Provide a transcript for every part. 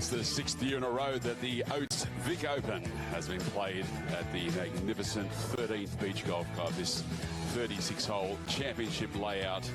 It's the 6th year in a row that the Oates Vic Open has been played at the magnificent 13th Beach Golf Club. This 36-hole championship layout,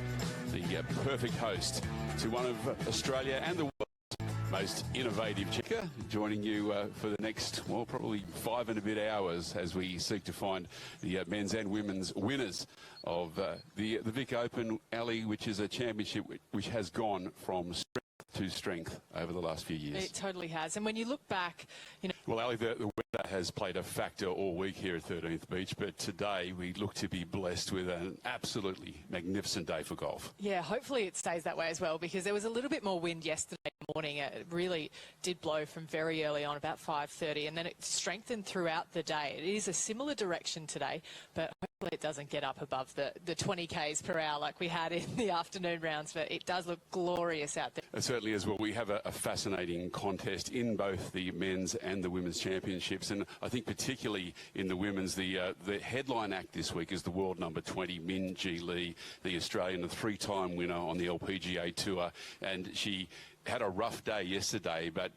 the perfect host to one of Australia and the world's most innovative checker. Joining you for the next, well, probably 5 and a bit hours as we seek to find the men's and women's winners of the Vic Open, Ali, which is a championship which has gone from strength to strength over the last few years. It totally has. And when you look back, you know... Well, Ali, the weather has played a factor all week here at 13th Beach, but today we look to be blessed with an absolutely magnificent day for golf. Yeah, hopefully it stays that way as well, because there was a little bit more wind yesterday morning. It really did blow from very early on, about 5:30, and then it strengthened throughout the day. It is a similar direction today, but hopefully it doesn't get up above the 20 k's per hour like we had in the afternoon rounds, but it does look glorious out there. It certainly is. Well, we have a fascinating contest in both the men's and the women's championships, and I think particularly in the women's, the headline act this week is the world number 20, Min Ji Lee, the Australian, the 3-time winner on the LPGA Tour, and she had a rough day yesterday, but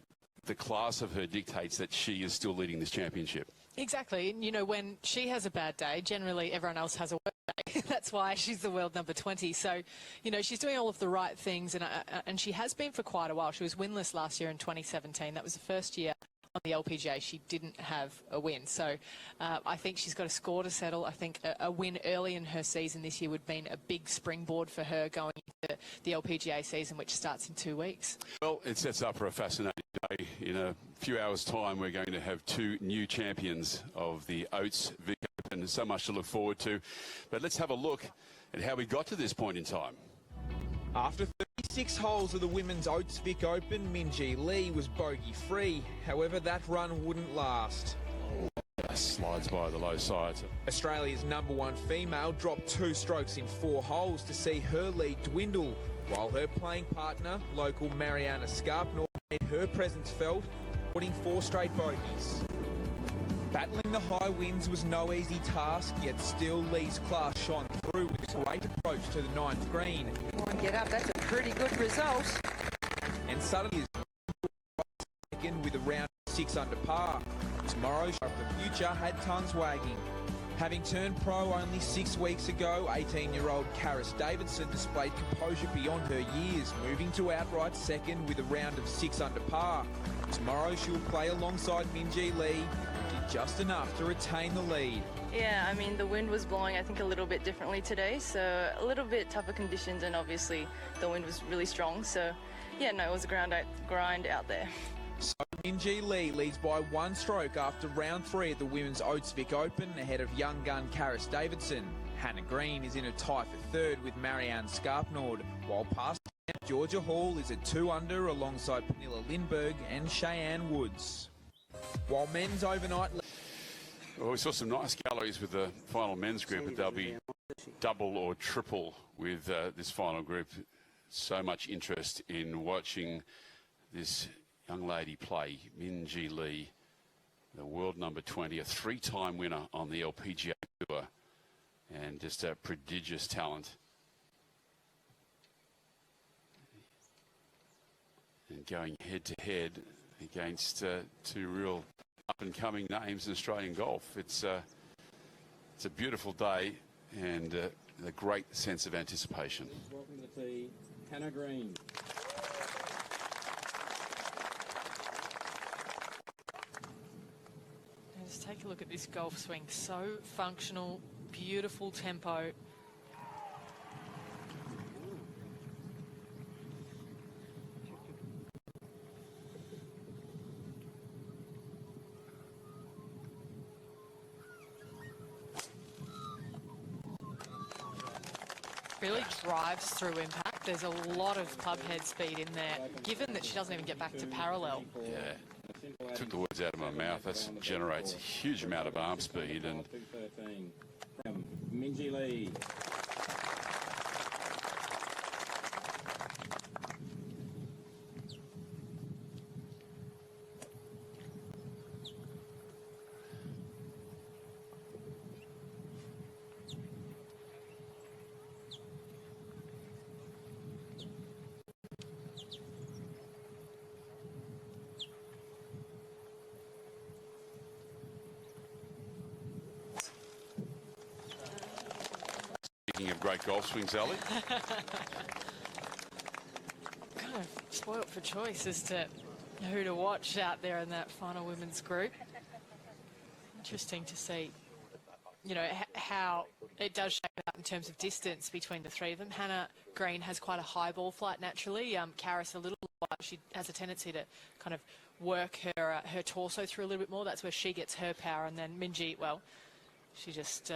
the class of her dictates that she is still leading this championship. Exactly. You know, when she has a bad day, generally everyone else has a worse day. That's why she's the world number 20. So, you know, she's doing all of the right things, and she has been for quite a while. She was winless last year in 2017. That was the first year on the LPGA she didn't have a win. So I think she's got a score to settle. I think a win early in her season this year would mean a big springboard for her going into the LPGA season, which starts in 2 weeks. Well, it sets up for a fascinating day. In a few hours' time, we're going to have 2 new champions of the Oates Vic Open. So much to look forward to. But let's have a look at how we got to this point in time. After 36 holes of the Women's Oates Vic Open, Min Ji Lee was bogey-free. However, that run wouldn't last. Slides by the low side. Australia's #1 female dropped 2 strokes in 4 holes to see her lead dwindle, while her playing partner, local Mariana Scarpnor, made her presence felt, recording 4 straight bogeys. Battling the high winds was no easy task, yet still Lee's class shone through with a great approach to the 9th green. Come on, get up, that's a pretty good result. And suddenly is second with a round 6 under par. Tomorrow's of the future had tongues wagging. Having turned pro only 6 weeks ago, 18-year-old Karis displayed composure beyond her years, moving to outright second with a round of 6 under par. Tomorrow she'll play alongside Min Ji Lee, just enough to retain the lead. Yeah, I mean, the wind was blowing, I think, a little bit differently today, so a little bit tougher conditions, and obviously the wind was really strong, so yeah, no, it was a grind out there. So Min Ji Lee leads by 1 stroke after round 3 at the Women's Oates Vic Open, ahead of young gun Karis Davidson. Hannah Green is in a tie for 3rd with Marianne Scarpnord, while past Georgia Hall is at 2 under alongside Pernilla Lindberg and Cheyenne Woods. While men's overnight... Well, we saw some nice galleries with the final men's group, but they'll be double or triple with this final group. So much interest in watching this young lady play, Min Ji Lee, the world number 20, a 3-time winner on the LPGA Tour, and just a prodigious talent. And going head-to-head against 2 real up-and-coming names in Australian golf. It's a beautiful day and a great sense of anticipation. Welcome to the tee, Hannah Green. And just take a look at this golf swing. So functional, beautiful tempo. Really drives through impact. There's a lot of club head speed in there, given that she doesn't even get back to parallel. Yeah, took the words out of my mouth. That generates a huge amount of arm speed. And from Min Ji Lee. Speaking of great golf swings, Ali. Kind of spoilt for choice as to who to watch out there in that final women's group. Interesting to see, you know, how it does shape out in terms of distance between the three of them. Hannah Green has quite a high ball flight naturally. Karis a little light. She has a tendency to kind of work her torso through a little bit more. That's where she gets her power. And then Minjee, well, she just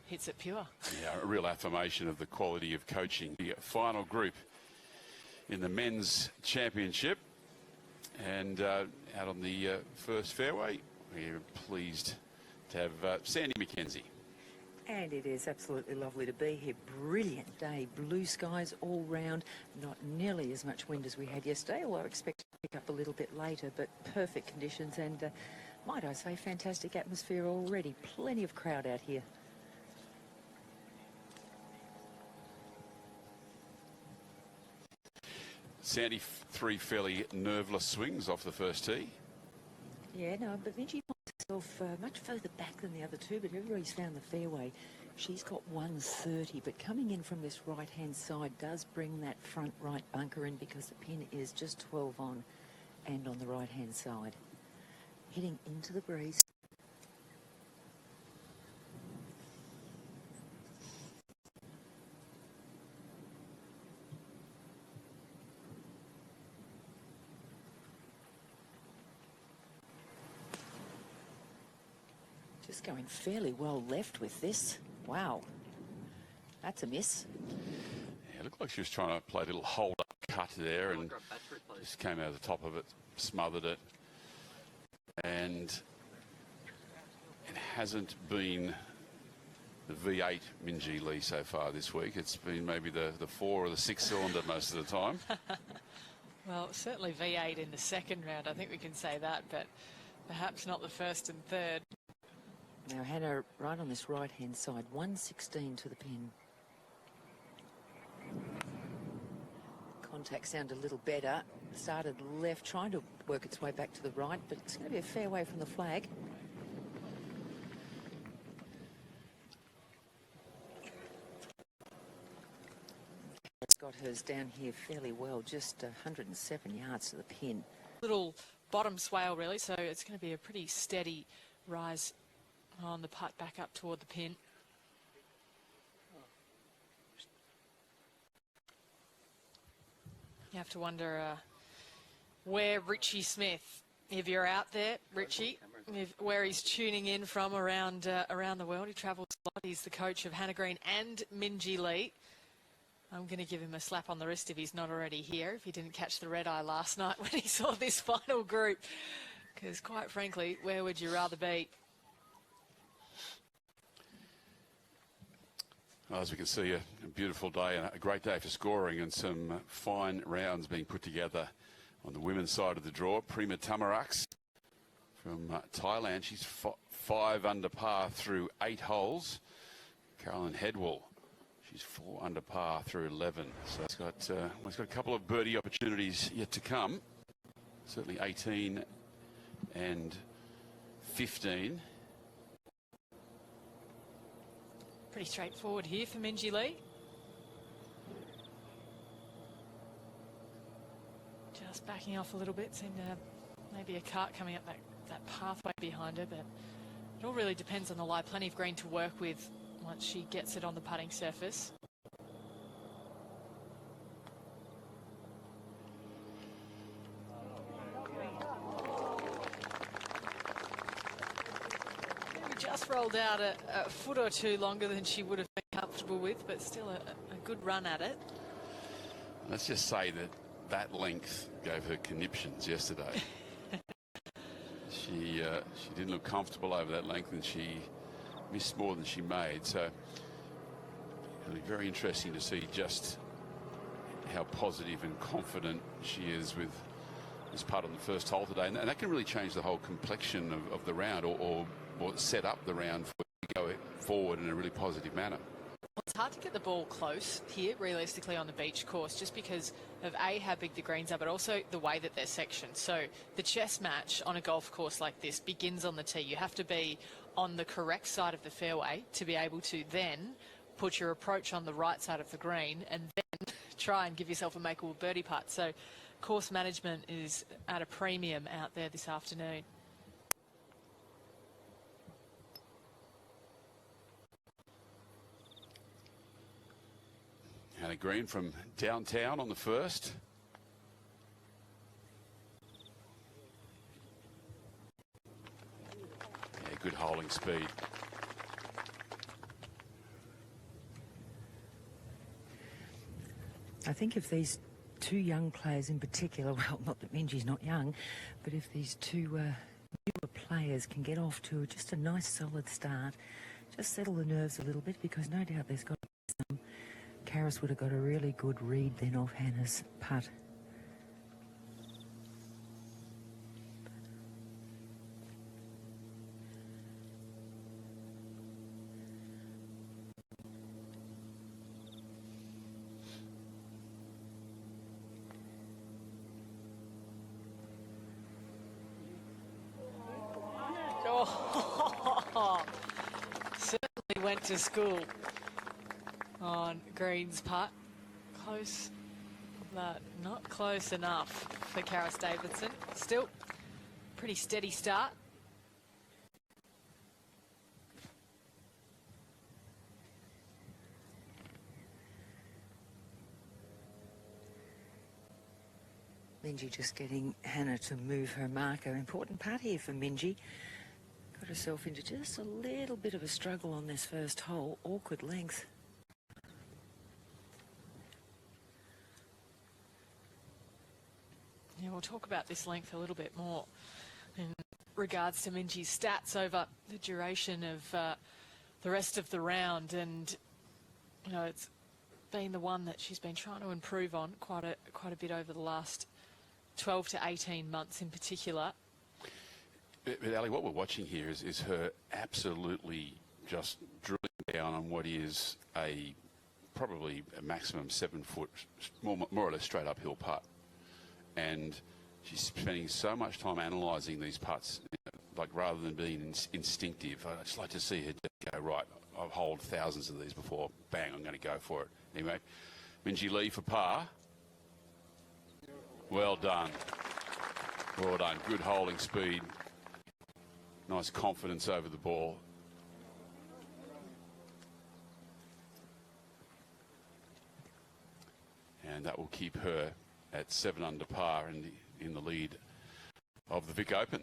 hits it pure. Yeah, a real affirmation of the quality of coaching. The final group in the men's championship. And out on the first fairway, we're pleased to have Sandy McKenzie. And it is absolutely lovely to be here. Brilliant day, blue skies all round. Not nearly as much wind as we had yesterday, although I expect to pick up a little bit later, but perfect conditions and, might I say, fantastic atmosphere already. Plenty of crowd out here. Sandy, three fairly nerveless swings off the first tee. Yeah, no, but Minjee finds herself much further back than the other two, but everybody's found the fairway. She's got 130, but coming in from this right-hand side does bring that front right bunker in because the pin is just 12 on and on the right-hand side. Hitting into the breeze. Just going fairly well left with this. Wow. That's a miss. Yeah, it looked like she was trying to play a little hold-up cut there and just came out of the top of it, smothered it. And it hasn't been the V8 Minjee Lee so far this week. It's been maybe the 4 or the 6 cylinder most of the time. Well, certainly V8 in the second round, I think we can say that, but perhaps not the first and third. Now Hannah right on this right-hand side, 116 to the pin. Contact sounded a little better. Started left, trying to work its way back to the right, but it's going to be a fair way from the flag. It's got hers down here fairly well, just 107 yards to the pin. Little bottom swale really, so it's going to be a pretty steady rise on the putt back up toward the pin. You have to wonder where Richie Smith, if you're out there, Richie, where he's tuning in from around the world. He travels a lot. He's the coach of Hannah Green and Minjee Lee. I'm going to give him a slap on the wrist if he's not already here, if he didn't catch the red eye last night when he saw this final group. Because quite frankly, where would you rather be? Well, as we can see, a beautiful day and a great day for scoring and some fine rounds being put together on the women's side of the draw. Prima Tamaraks from Thailand. She's 5 under par through 8 holes. Carolyn Headwell, she's 4 under par through 11. So it's got a couple of birdie opportunities yet to come. Certainly 18 and 15. Pretty straightforward here for Minjee Lee. Just backing off a little bit. Seemed to have maybe a cart coming up that pathway behind her, but it all really depends on the lie. Plenty of green to work with once she gets it on the putting surface. Just rolled out a foot or two longer than she would have been comfortable with, but still a good run at it. Let's just say that length gave her conniptions yesterday. She didn't look comfortable over that length and she missed more than she made. So it'll be very interesting to see just how positive and confident she is with this putt on the first hole today. And that can really change the whole complexion of the round or set up the round for to go forward in a really positive manner. Well, it's hard to get the ball close here, realistically, on the beach course, just because of A, how big the greens are, but also the way that they're sectioned. So the chess match on a golf course like this begins on the tee. You have to be on the correct side of the fairway to be able to then put your approach on the right side of the green and then try and give yourself a makeable birdie putt. So course management is at a premium out there this afternoon. And a green from downtown on the first. Yeah, good holding speed. I think if these two young players in particular, well, not that Minji's not young, but if these two newer players can get off to just a nice solid start, just settle the nerves a little bit, because no doubt there's got to be some. Karis would have got a really good read then off Hannah's putt. Oh, certainly went to school on Green's putt. Close, but not close enough for Karis Davidson. Still, pretty steady start. Minji just getting Hannah to move her marker. Important putt here for Minji. Got herself into just a little bit of a struggle on this first hole. Awkward length. Yeah, we'll talk about this length a little bit more in regards to Minji's stats over the duration of the rest of the round. And, you know, it's been the one that she's been trying to improve on quite a bit over the last 12 to 18 months in particular. But Ali, what we're watching here is her absolutely just drilling down on what is probably a maximum 7 foot, more or less straight uphill putt. And she's spending so much time analysing these putts, like rather than being instinctive. I'd just like to see her just go, right, I've holed thousands of these before, bang, I'm going to go for it. Anyway, Minjee Lee for par. Well done. Well done. Good holding speed. Nice confidence over the ball. And that will keep her at 7 under par in the lead of the Vic Open.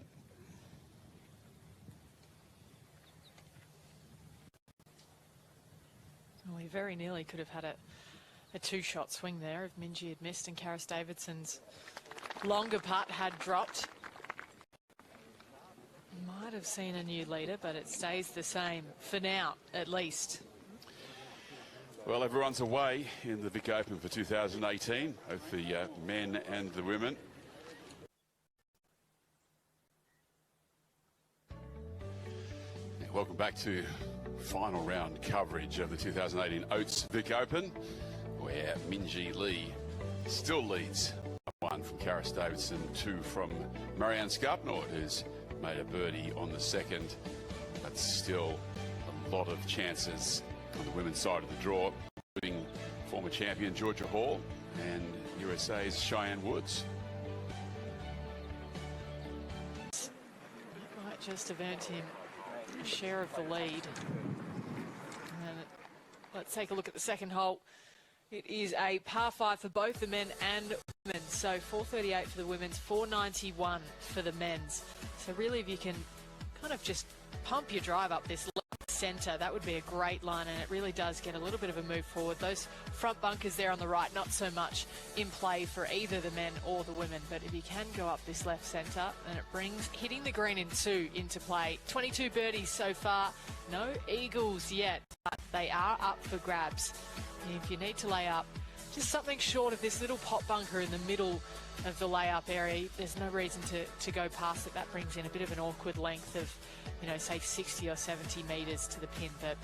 Well, we very nearly could have had a two-shot swing there if Minjee had missed and Karis Davidson's longer putt had dropped. Might have seen a new leader, but it stays the same for now, at least. Well, everyone's away in the Vic Open for 2018, both the men and the women. Welcome back to final round coverage of the 2018 Oates Vic Open, where Minjee Lee still leads 1 from Karis Davidson, 2 from Marianne Scarpnord, who's made a birdie on the second. But still a lot of chances on the women's side of the draw, including former champion Georgia Hall and USA's Cheyenne Woods. Might just have earned him a share of the lead. And let's take a look at the second hole. It is a par 5 for both the men and women. So 438 for the women's, 491 for the men's. So really, if you can kind of just pump your drive up this left centre, that would be a great line, and it really does get a little bit of a move forward. Those front bunkers there on the right, not so much in play for either the men or the women, but if you can go up this left centre, then it brings hitting the green in 2 into play. 22 birdies so far, no eagles yet, but they are up for grabs. And if you need to lay up just something short of this little pot bunker in the middle of the layup area, there's no reason to go past it. That brings in a bit of an awkward length of, you know, say 60 or 70 metres to the pin. But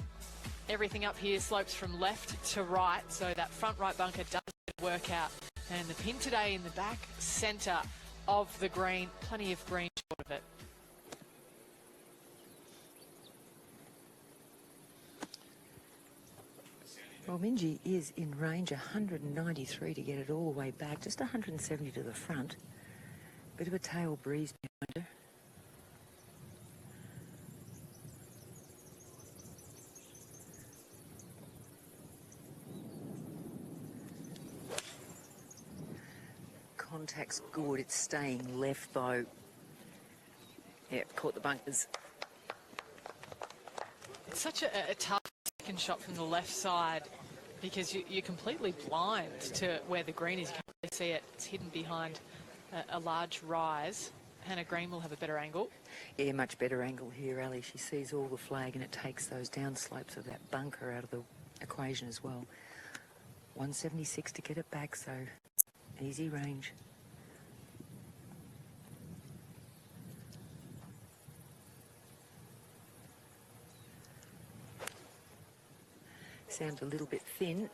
everything up here slopes from left to right, so that front right bunker does work out. And the pin today in the back centre of the green, plenty of green short of it. Well, Minjee is in range, 193 to get it all the way back, just 170 to the front. Bit of a tail breeze behind her. Contact's good, it's staying left though. Yep, caught the bunkers. It's such a tough second shot from the left side because you're completely blind to where the green is. You can't really see it. It's hidden behind a large rise. Hannah Green will have a better angle. Yeah, much better angle here, Ali. She sees all the flag and it takes those downslopes of that bunker out of the equation as well. 176 to get it back, so easy range. Sounds a little bit thin.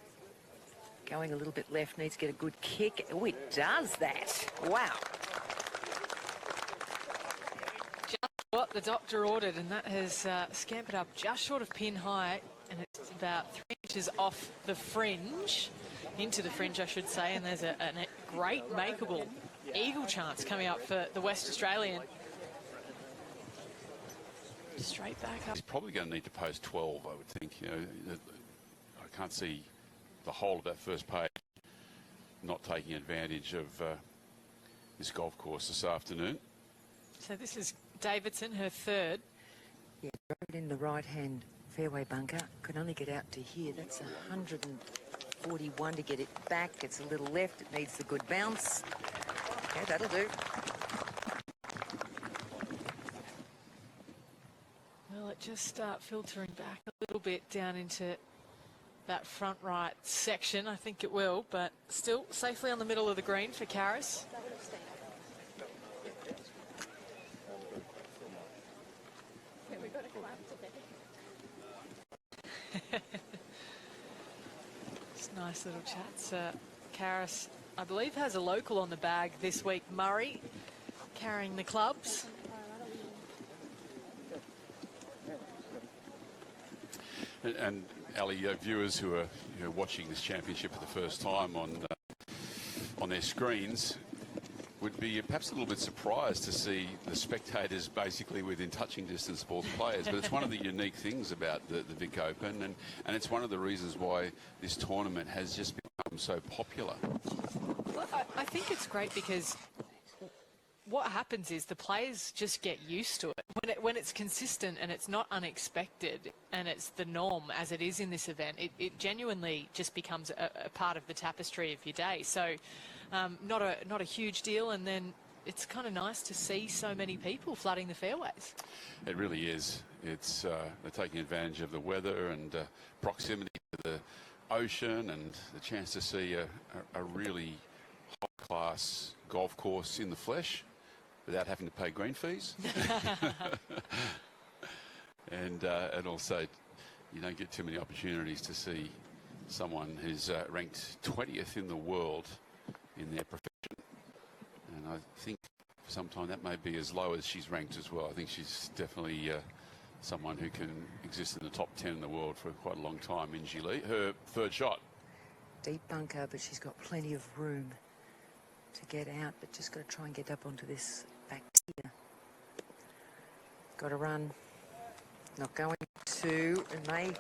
Going a little bit left, needs to get a good kick. Oh, it does that. Wow. Just what the doctor ordered, and that has scampered up just short of pin high, and it's about 3 inches off the fringe, into the fringe, I should say, and there's a great makeable eagle chance coming up for the West Australian. Straight back up. He's probably going to need to post 12, I would think. You know, I can't see the whole of that first page not taking advantage of this golf course this afternoon. So this is Davidson, her third. Yeah, drove it in the right-hand fairway bunker. Could only get out to here. That's 141 to get it back. It's a little left. It needs the good bounce. Okay, that'll do. Well, it just start filtering back a little bit down into that front right section. I think it will, but still safely on the middle of the green for Karis. It's nice little chats. Karis, I believe, has a local on the bag this week, Murray, carrying the clubs. And Ali, viewers who are watching this championship for the first time on their screens would be perhaps a little bit surprised to see the spectators basically within touching distance of all the players. But it's one of the unique things about the Vic Open, and it's one of the reasons why this tournament has just become so popular. Well, I think it's great because what happens is the players just get used to it. When it's consistent and it's not unexpected and it's the norm as it is in this event, it genuinely just becomes a part of the tapestry of your day. So not a huge deal, and then it's kind of nice to see so many people flooding the fairways. It really is. It's they're taking advantage of the weather and proximity to the ocean and the chance to see a really high-class golf course in the flesh without having to pay green fees. and also, you don't get too many opportunities to see someone who's ranked 20th in the world in their profession. And I think for some time that may be as low as she's ranked as well. I think she's definitely someone who can exist in the top 10 in the world for quite a long time. Minjee Lee, her third shot. Deep bunker, but she's got plenty of room to get out, but just got to try and get up onto this back here. Got to run. Not going to, and may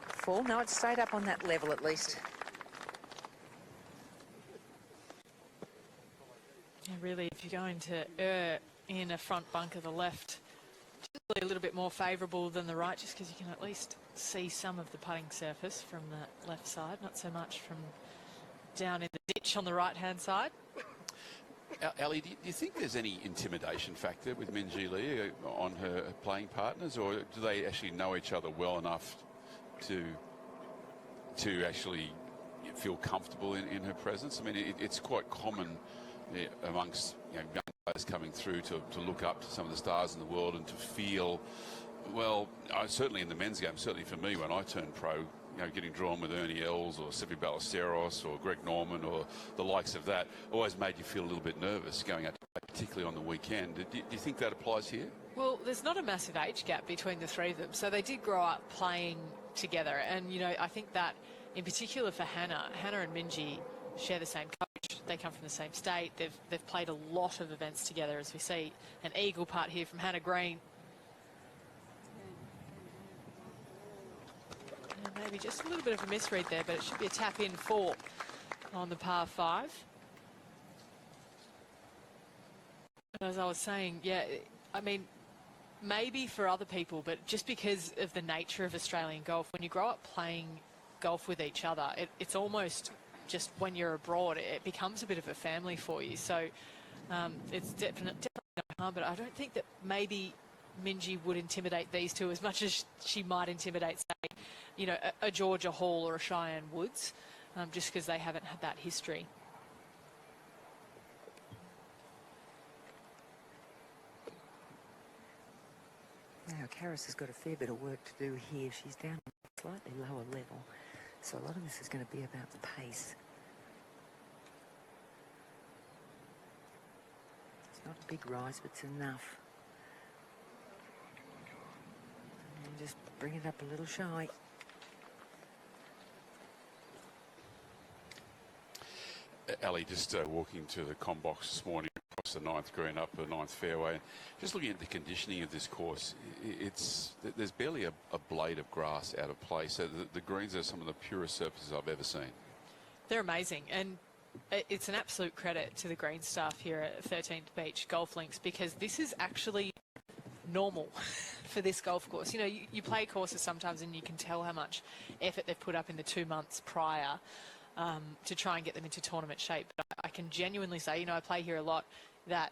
fall. No, it stayed up on that level at least. Yeah, really, if you're going to err in a front bunker, the left just a little bit more favourable than the right, just because you can at least see some of the putting surface from the left side, not so much from down in the ditch on the right-hand side. Ali, do you think there's any intimidation factor with Minjee Lee on her playing partners, or do they actually know each other well enough to actually feel comfortable in her presence? I mean, it's quite common amongst young players coming through to look up to some of the stars in the world and to feel, well, certainly in the men's game, certainly for me when I turned pro, getting drawn with Ernie Els or Seve Ballesteros or Greg Norman or the likes of that always made you feel a little bit nervous going out to play, particularly on the weekend. Do you think that applies here? Well, there's not a massive age gap between the three of them, so they did grow up playing together, and I think that in particular for Hannah. Hannah and Minjee share the same coach. They come from the same state. They've played a lot of events together, as we see. An eagle putt here from Hannah Green. And maybe just a little bit of a misread there, but it should be a tap in 4 on the par 5. As I was saying, yeah, I mean, maybe for other people, but just because of the nature of Australian golf, when you grow up playing golf with each other, it's almost just when you're abroad, it becomes a bit of a family for you. So it's definitely no harm, but I don't think that maybe Minjee would intimidate these two as much as she might intimidate, say, you know, a Georgia Hall or a Cheyenne Woods, just because they haven't had that history. Now, Karis has got a fair bit of work to do here. She's down at a slightly lower level, so a lot of this is going to be about the pace. It's not a big rise, but it's enough. And just bring it up a little shy. Ali, just walking to the com box this morning across the 9th green up the 9th fairway, just looking at the conditioning of this course, there's barely a blade of grass out of place. So the greens are some of the purest surfaces I've ever seen. They're amazing, and it's an absolute credit to the green staff here at 13th Beach Golf Links, because this is actually normal for this golf course. You know, you play courses sometimes and you can tell how much effort they've put up in the 2 months prior to try and get them into tournament shape. But I can genuinely say, you know, I play here a lot, that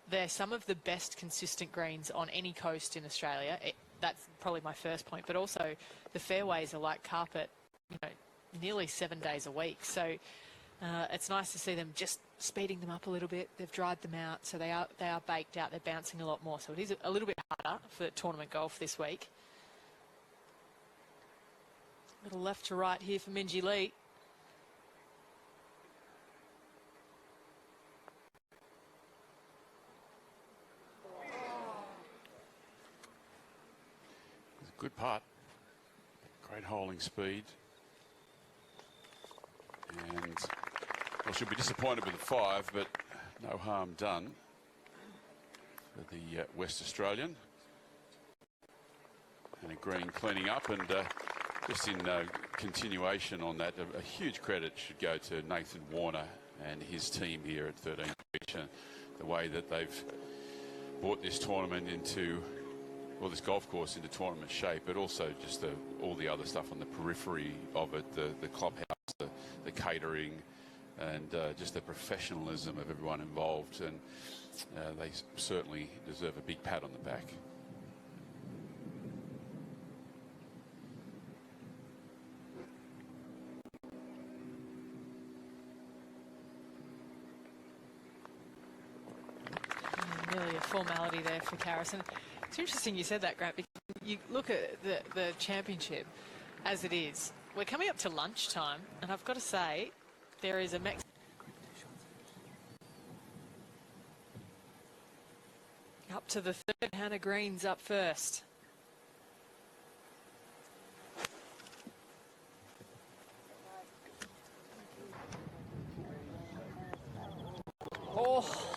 they're some of the best consistent greens on any coast in Australia. That's probably my first point, but also the fairways are like carpet, you know, nearly 7 days a week. So it's nice to see them just speeding them up a little bit. They've dried them out, so they are baked out. They're bouncing a lot more. So it is a little bit harder for tournament golf this week. Little left to right here for Minjee Lee. Good putt. Great holding speed. And well, she'll be disappointed with the 5, but no harm done for the West Australian. And a green cleaning up, and just in continuation on that, a huge credit should go to Nathan Warner and his team here at 13th Beach, and the way that they've brought this tournament into, well, this golf course into tournament shape, but also just all the other stuff on the periphery of it, the clubhouse, the catering, and just the professionalism of everyone involved. And they certainly deserve a big pat on the back. Really a formality there for Karis. And it's interesting you said that, Grant, because you look at the championship as it is. We're coming up to lunchtime, and I've got to say, there is a up to the 3rd. Hannah Green's up first. Oh,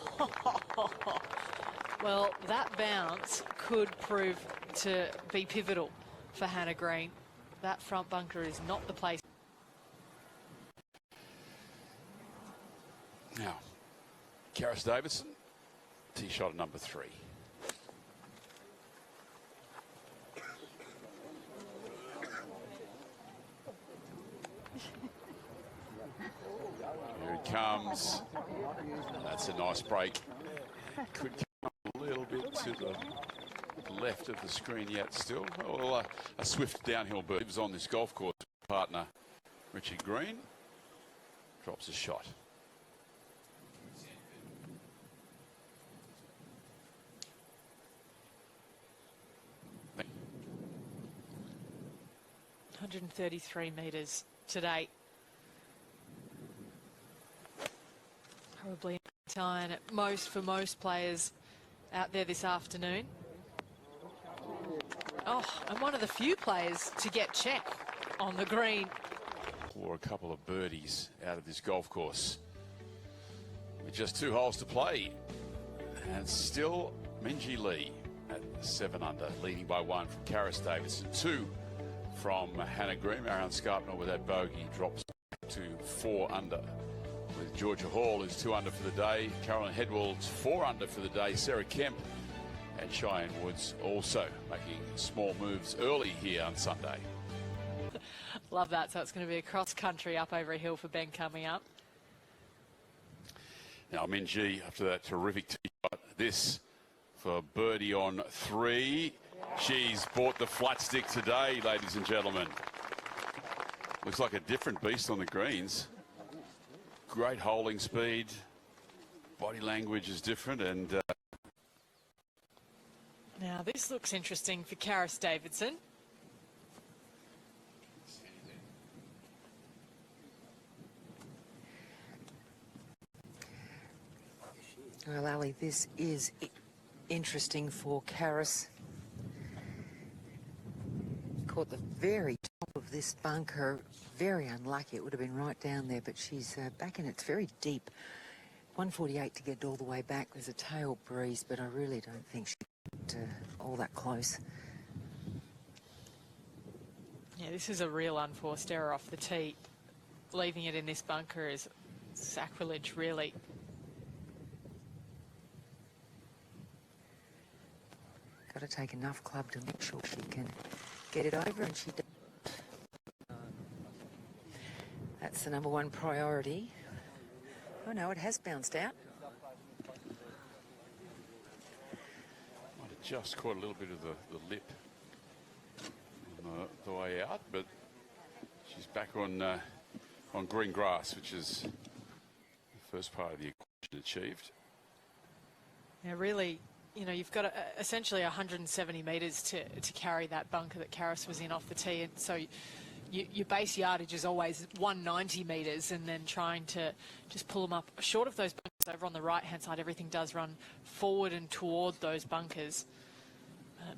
well, that bounce could prove to be pivotal for Hannah Green. That front bunker is not the place. Now, Karis Davidson, tee shot at number 3. Here it comes. That's a nice break. Could come a little bit to the left of the screen yet still. Well, a swift downhill bird lives on this golf course. Partner Richard Green drops a shot. Thank 133 metres to date. Probably time at most for most players out there this afternoon. Oh, and one of the few players to get check on the green claw a couple of birdies out of this golf course. With just 2 holes to play. And still Minjee Lee at 7 under, leading by 1 from Karis Davidson, 2 from Hannah Green. Marion Scarpner with that bogey drops to 4 under. With Georgia Hall, who's 2 under for the day. Carolyn Hedwell's 4 under for the day. Sarah Kemp and Cheyenne Woods also making small moves early here on Sunday. Love that. So it's going to be a cross country up over a hill for Ben coming up. Now Minjee, after that terrific tee shot, this for birdie on 3. She's bought the flat stick today, ladies and gentlemen. Looks like a different beast on the greens. Great holding speed. Body language is different. And now this looks interesting for Karis Davidson. Well, Ali, this is interesting for Karis. Caught the very top of this bunker. Very unlucky. It would have been right down there, but she's back in. It's very deep. 148 to get all the way back. There's a tail breeze, but I really don't think she got all that close. Yeah, this is a real unforced error off the tee. Leaving it in this bunker is sacrilege, really. Got to take enough club to make sure she can get it over, and she does. That's the #1 priority. Oh no, it has bounced out. might have just caught a little bit of the lip on the way out, but she's back on green grass, which is the first part of the equation achieved. Yeah, really, you know, you've got essentially 170 metres to carry that bunker that Karis was in off the tee, and so your base yardage is always 190 metres, and then trying to just pull them up short of those bunkers over on the right-hand side. Everything does run forward and toward those bunkers.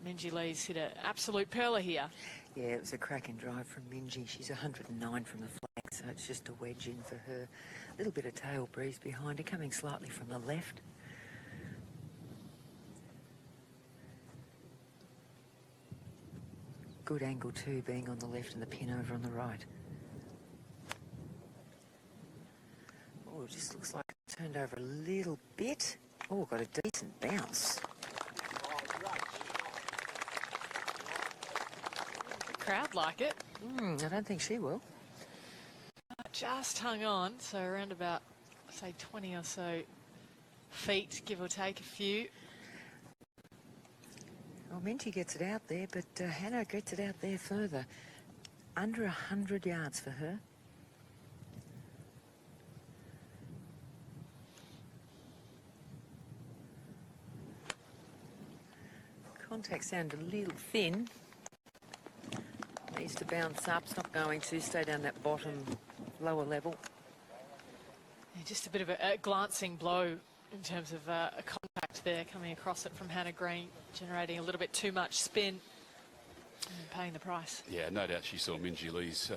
Minjee Lee's hit an absolute perler here. Yeah, it was a cracking drive from Minjee. She's 109 from the flag, so it's just a wedge in for her. A little bit of tail breeze behind her, coming slightly from the left. Good angle too, being on the left and the pin over on the right. Oh, it just looks like it turned over a little bit. Oh, got a decent bounce. Crowd like it. I don't think she will. Just hung on, so around about, say, 20 or so feet, give or take a few. Well, Minjee gets it out there, but Hannah gets it out there further. Under 100 yards for her. Contact sounded a little thin. Needs to bounce up. It's not going to. Stay down that bottom, lower level. Yeah, just a bit of a glancing blow in terms of a contact there coming across it from Hannah Green, generating a little bit too much spin and paying the price. Yeah, no doubt she saw Minjee Lee's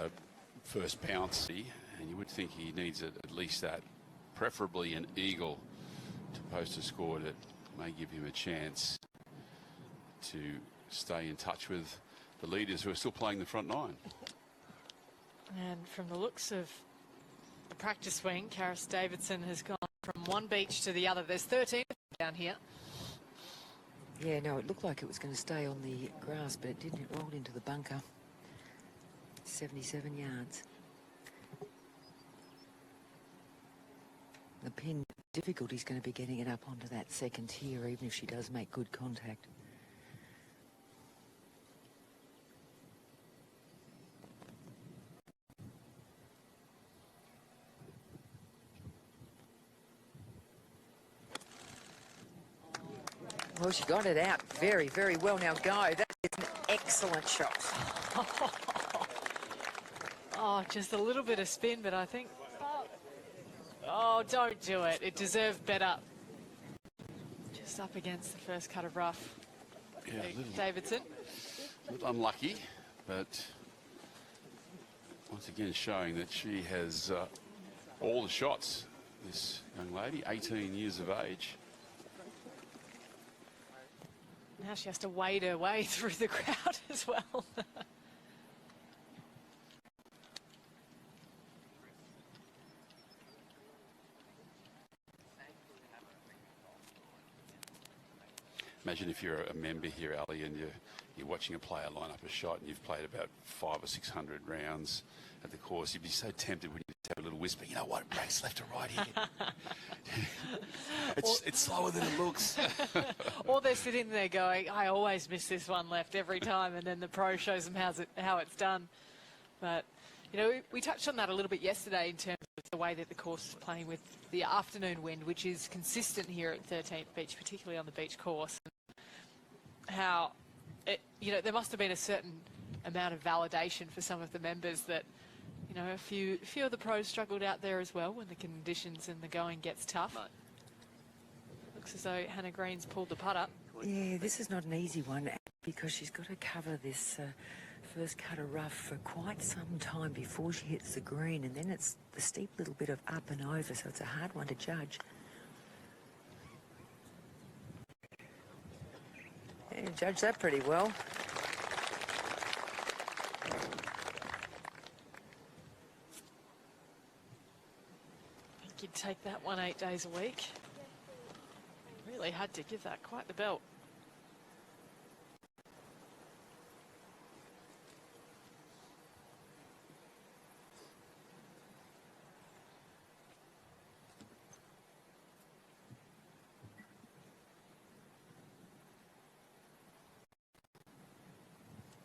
first bounce, and you would think he needs at least that, preferably an eagle, to post a score that may give him a chance to stay in touch with the leaders who are still playing the front 9. And from the looks of the practice swing, Karis Davidson has gone from one beach to the other. There's 13 down here. Yeah, no, it looked like it was going to stay on the grass, but it didn't. It rolled into the bunker. 77 yards. The pin difficulty's going to be getting it up onto that second tier, even if she does make good contact. Well, she got it out very, very well. Now go. That is an excellent shot. Oh, just a little bit of spin, but I think... Oh, don't do it. It deserved better. Just up against the first cut of rough. Yeah, Davidson. a little unlucky, but Once again showing that she has all the shots, this young lady, 18 years of age. Now she has to wade her way through the crowd as well. Imagine if you're a member here, Ali, and you're watching a player line up a shot and you've played about 500 or 600 rounds at the course. You'd be so tempted when you just have a little whisper, you know what, breaks left to right here. It's slower than it looks. Or they're sitting there going, I always miss this one left every time, and then the pro shows them how it's done. But, you know, we touched on that a little bit yesterday in terms of the way that the course is playing with the afternoon wind, which is consistent here at 13th Beach, particularly on the beach course. How, you know, there must have been a certain amount of validation for some of the members that, you know, a few of the pros struggled out there as well when the conditions and the going gets tough. Looks as though Hannah Green's pulled the putt up. Yeah, this is not an easy one because she's got to cover this first cut of rough for quite some time before she hits the green, and then it's the steep little bit of up and over, so it's a hard one to judge. Yeah, judge that pretty well. I think you'd take that one 8 days a week. Really had to give that quite the belt.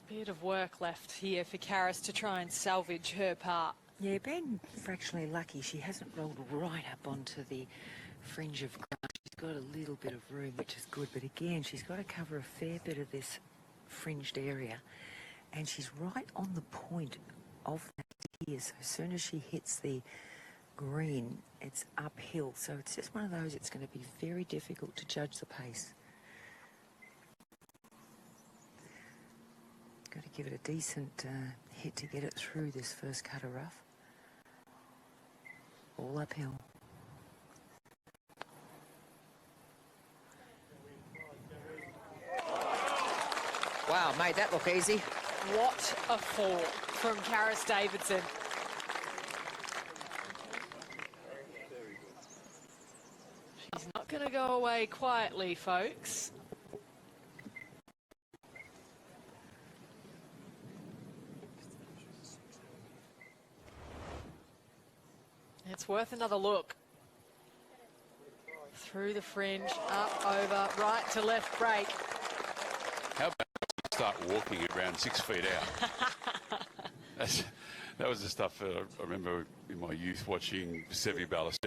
Bit of work left here for Karis to try and salvage her part. Yeah, been fractionally lucky. She hasn't rolled right up onto the fringe of grass. She's got a little bit of room, which is good. But again, she's got to cover a fair bit of this fringed area. And she's right on the point of that here. So as soon as she hits the green, it's uphill. So it's just one of those, it's going to be very difficult to judge the pace. Got to give it a decent hit to get it through this first cut of rough. All uphill. Wow, made that look easy. What a fall from Karis Davidson. She's not going to go away quietly, folks. It's worth another look. Through the fringe, up, over, right to left break. How about you start walking around 6 feet out? That was the stuff I remember in my youth watching Sevi Ballesteros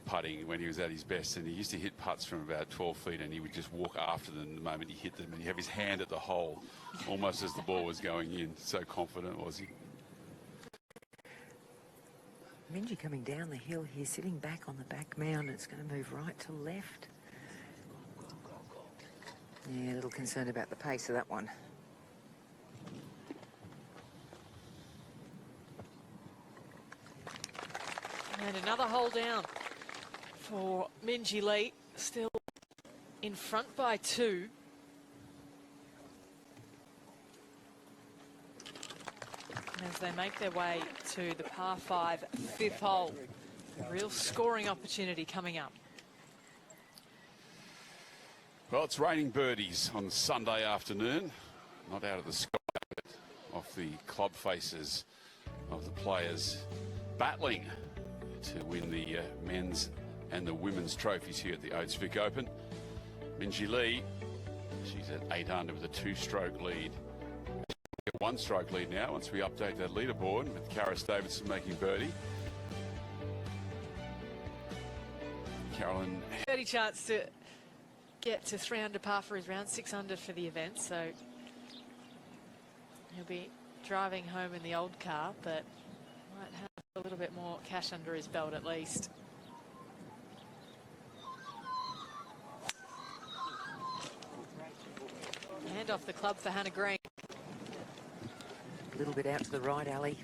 putting when he was at his best, and he used to hit putts from about 12 feet and he would just walk after them the moment he hit them, and he'd have his hand at the hole almost as the ball was going in. So confident was he. Minji coming down the hill here, sitting back on the back mound. It's going to move right to left. Yeah, a little concerned about the pace of that one. And another hole down for Minji Lee, still in front by 2. As they make their way to the par 5 fifth hole. A real scoring opportunity coming up. Well, it's raining birdies on Sunday afternoon. Not out of the sky, but off the club faces of the players battling to win the men's and the women's trophies here at the Oates Vic Open. Minji Lee, she's at 8 under with a 2-stroke lead. A 1-stroke lead now once we update that leaderboard with Karis Davidson making birdie. Carolyn. 30 chance to get to 3 under par for his round, 6 under for the event, so he'll be driving home in the old car, but might have a little bit more cash under his belt at least. Hand off the club for Hannah Green. A little bit out to the right, Ali.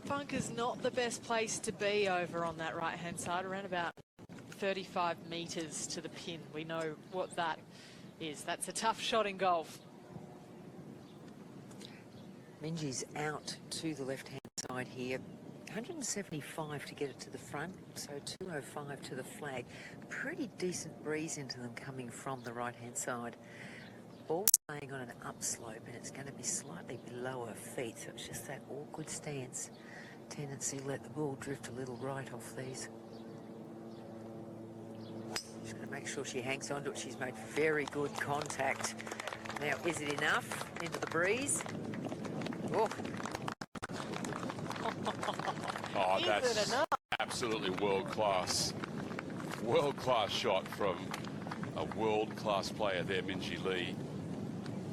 That bunker's not the best place to be over on that right-hand side, around about 35 metres to the pin. We know what that is. That's a tough shot in golf. Minji's out to the left-hand side here. 175 to get it to the front, so 205 to the flag. Pretty decent breeze into them coming from the right-hand side. Ball's laying on an upslope, and it's going to be slightly below her feet, so it's just that awkward stance. Tendency to let the ball drift a little right off these. She's going to make sure she hangs on to it. She's made very good contact. Now, is it enough into the breeze? Oh. Oh, that's absolutely world-class. World-class shot from a world-class player there, Minji Lee.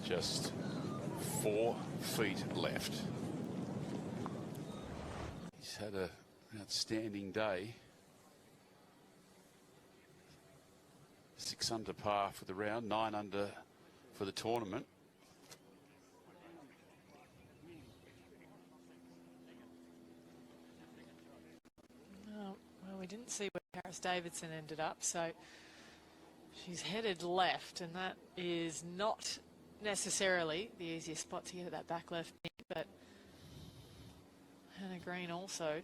Just 4 feet left. He's had an outstanding day. 6 under par for the round, 9 under for the tournament. Well, we didn't see where Karis Davidson ended up, so she's headed left, and that is not necessarily the easiest spot to get at that back left knee, but Hannah Green also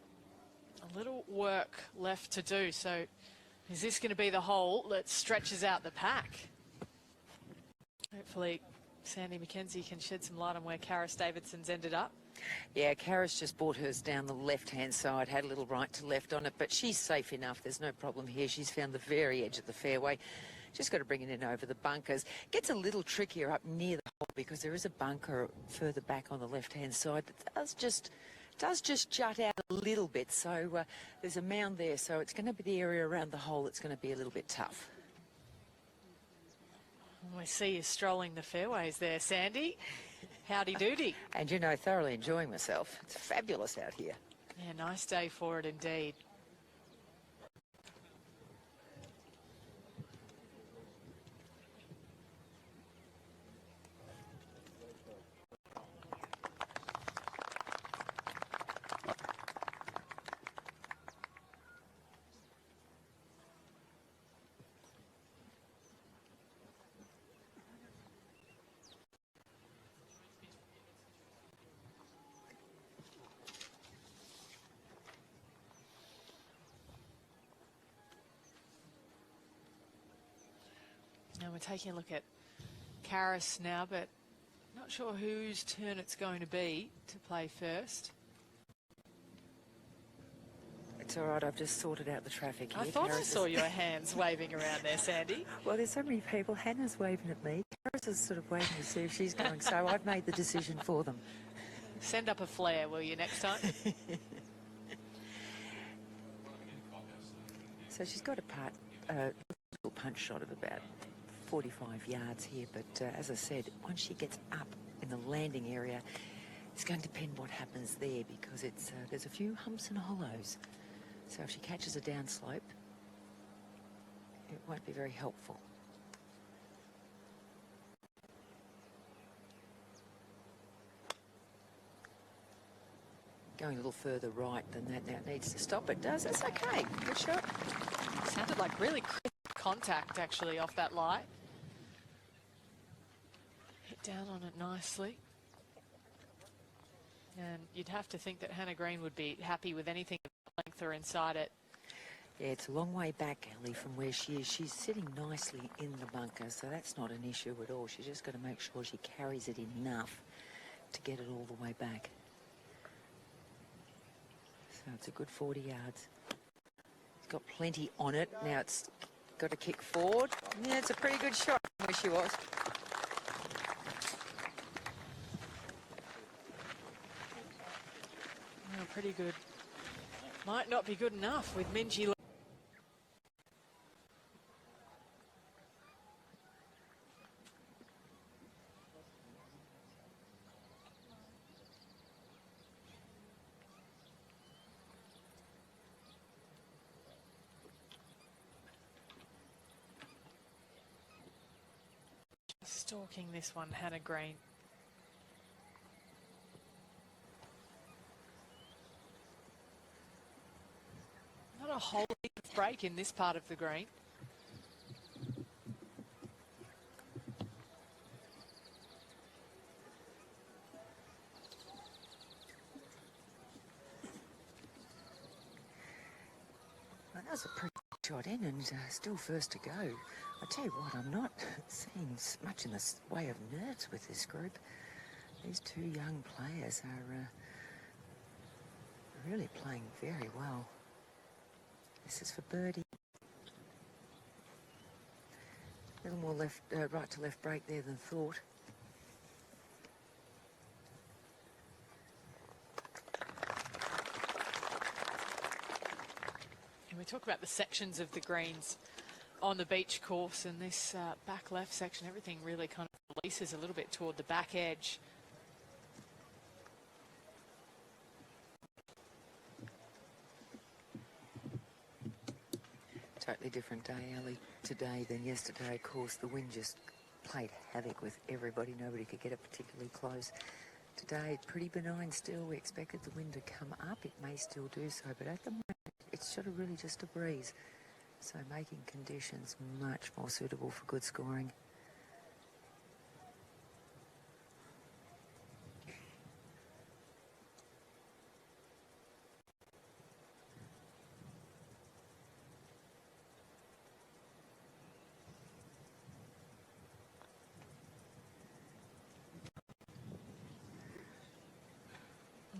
a little work left to do. So is this going to be the hole that stretches out the pack? Hopefully Sandy McKenzie can shed some light on where Karis Davidson's ended up. Yeah, Karis just brought hers down the left-hand side, had a little right to left on it, but she's safe enough. There's no problem here. She's found the very edge of the fairway. Just got to bring it in over the bunkers. Gets a little trickier up near the hole because there is a bunker further back on the left-hand side that does just jut out a little bit. So there's a mound there, so it's going to be the area around the hole that's going to be a little bit tough. We see you strolling the fairways there, Sandy. Howdy doody. And, you know, thoroughly enjoying myself. It's fabulous out here. Yeah, nice day for it indeed. Now we're taking a look at Karis now, but not sure whose turn it's going to be to play first. It's all right, I've just sorted out the traffic here. I thought I Karis saw your hands waving around there, Sandy. Well, there's so many people. Hannah's waving at me. Karis is sort of waiting to see if she's going, so I've made the decision for them. Send up a flare, will you, next time? So she's got a little punch shot of about 45 yards here, but as I said, once she gets up in the landing area, it's going to depend what happens there because it's there's a few humps and hollows. So if she catches a downslope, it won't be very helpful. Going a little further right than that now, it needs to stop. It does. That's okay. Good shot. Sounded like really crisp contact, actually, off that light. Hit down on it nicely. And you'd have to think that Hannah Green would be happy with anything length or inside it. Yeah, it's a long way back, Ellie, from where she is. She's sitting nicely in the bunker, so that's not an issue at all. She's just got to make sure she carries it enough to get it all the way back. So it's a good 40 yards. It's got plenty on it. Now it's got to kick forward. Yeah, it's a pretty good shot from where she was. Oh, pretty good. Might not be good enough with Minji. Stalking this one, Hannah Green. whole heap of break in this part of the green. Well, that was a pretty shot in and still first to go. I tell you what, I'm not seeing much in the way of nerves with this group. These two young players are really playing very well. This is for birdie. A little more left, right to left break there than thought. And we talk about the sections of the greens on the beach course, and this back left section, everything really kind of releases a little bit toward the back edge. Totally different day, Ali, today than yesterday. Of course, the wind just played havoc with everybody. Nobody could get it particularly close. Today, pretty benign still. We expected the wind to come up. It may still do so, but at the moment, it's sort of really just a breeze. So making conditions much more suitable for good scoring.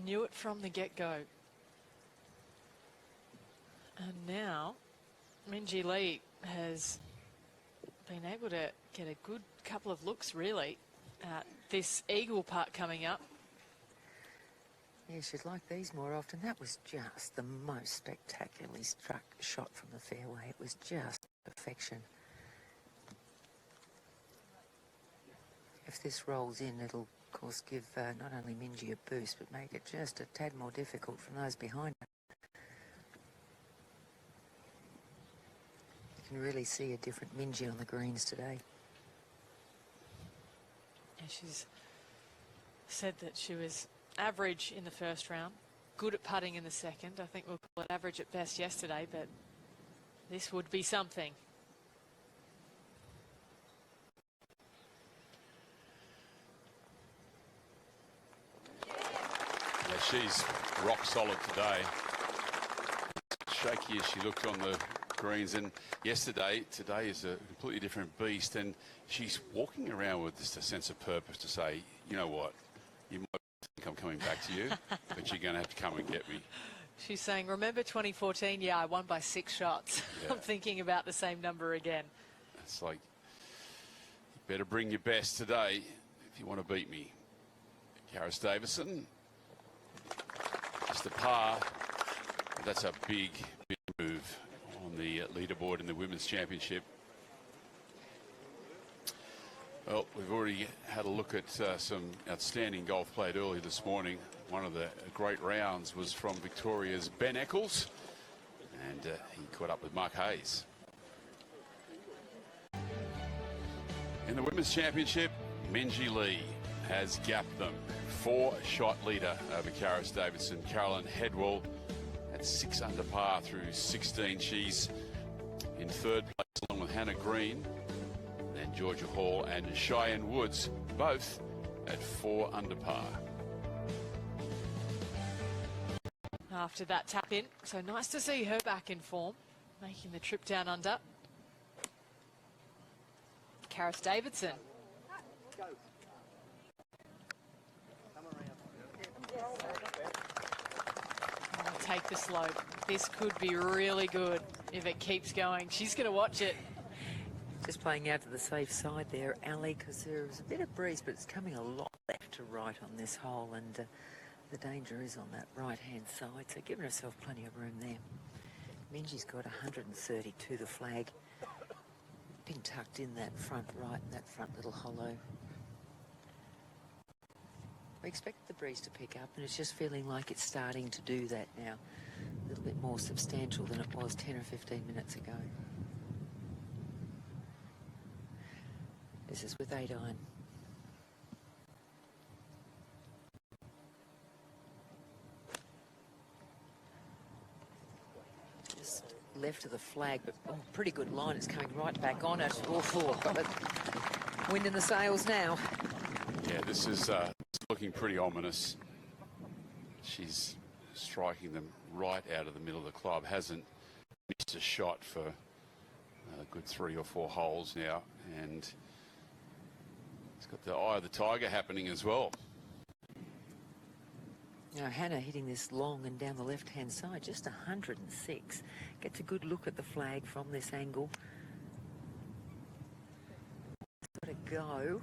Knew it from the get-go. And now Minjee Lee has been able to get a good couple of looks, really, at this eagle putt coming up. Yeah, she'd like these more often. That was just the most spectacularly struck shot from the fairway. It was just perfection. If this rolls in, it'll, of course, give not only Minjee a boost, but make it just a tad more difficult from those behind her. You can really see a different Minjee on the greens today. And she's said that she was average in the first round, good at putting in the second. I think we'll call it average at best yesterday, but this would be something. Yeah, she's rock solid today. Shaky as she looked on the greens, and today is a completely different beast, and she's walking around with just a sense of purpose to say, you know what, you might think I'm coming back to you, but you're going to have to come and get me. She's saying, remember 2014? Yeah, I won by 6 shots. Yeah. I'm thinking about the same number again. It's like, you better bring your best today if you want to beat me. Karis Davison, just a par. That's a big, big move on the leaderboard in the Women's Championship. Well, we've already had a look at some outstanding golf played early this morning. One of the great rounds was from Victoria's Ben Eccles, and he caught up with Mark Hayes. In the Women's Championship, Minjee Lee has gapped them. 4-shot leader over Karis Davidson. Carolyn Headwell at 6 under par through 16. She's in third place along with Hannah Green, and Georgia Hall and Cheyenne Woods, both at 4 under par. After that tap in, so nice to see her back in form, making the trip down under. Karis Davidson. Take the slope. This could be really good if it keeps going. She's going to watch it. Just playing out to the safe side there, Ali, because there was a bit of breeze, but it's coming a lot left to right on this hole, and the danger is on that right-hand side, so giving herself plenty of room there. Minjee's got 130 to the flag. Pin tucked in that front right, in that front little hollow. We expect the breeze to pick up, and it's just feeling like it's starting to do that now. A little bit more substantial than it was 10 or 15 minutes ago. This is with 8 iron. Just left of the flag, but pretty good line. It's coming right back on it. Oh, got the wind in the sails now. Yeah, this is looking pretty ominous. She's striking them right out of the middle of the club. Hasn't missed a shot for a good 3 or 4 holes now, and it's got the eye of the tiger happening as well. Now, Hannah hitting this long and down the left-hand side, just 106. Gets a good look at the flag from this angle. It's got to go.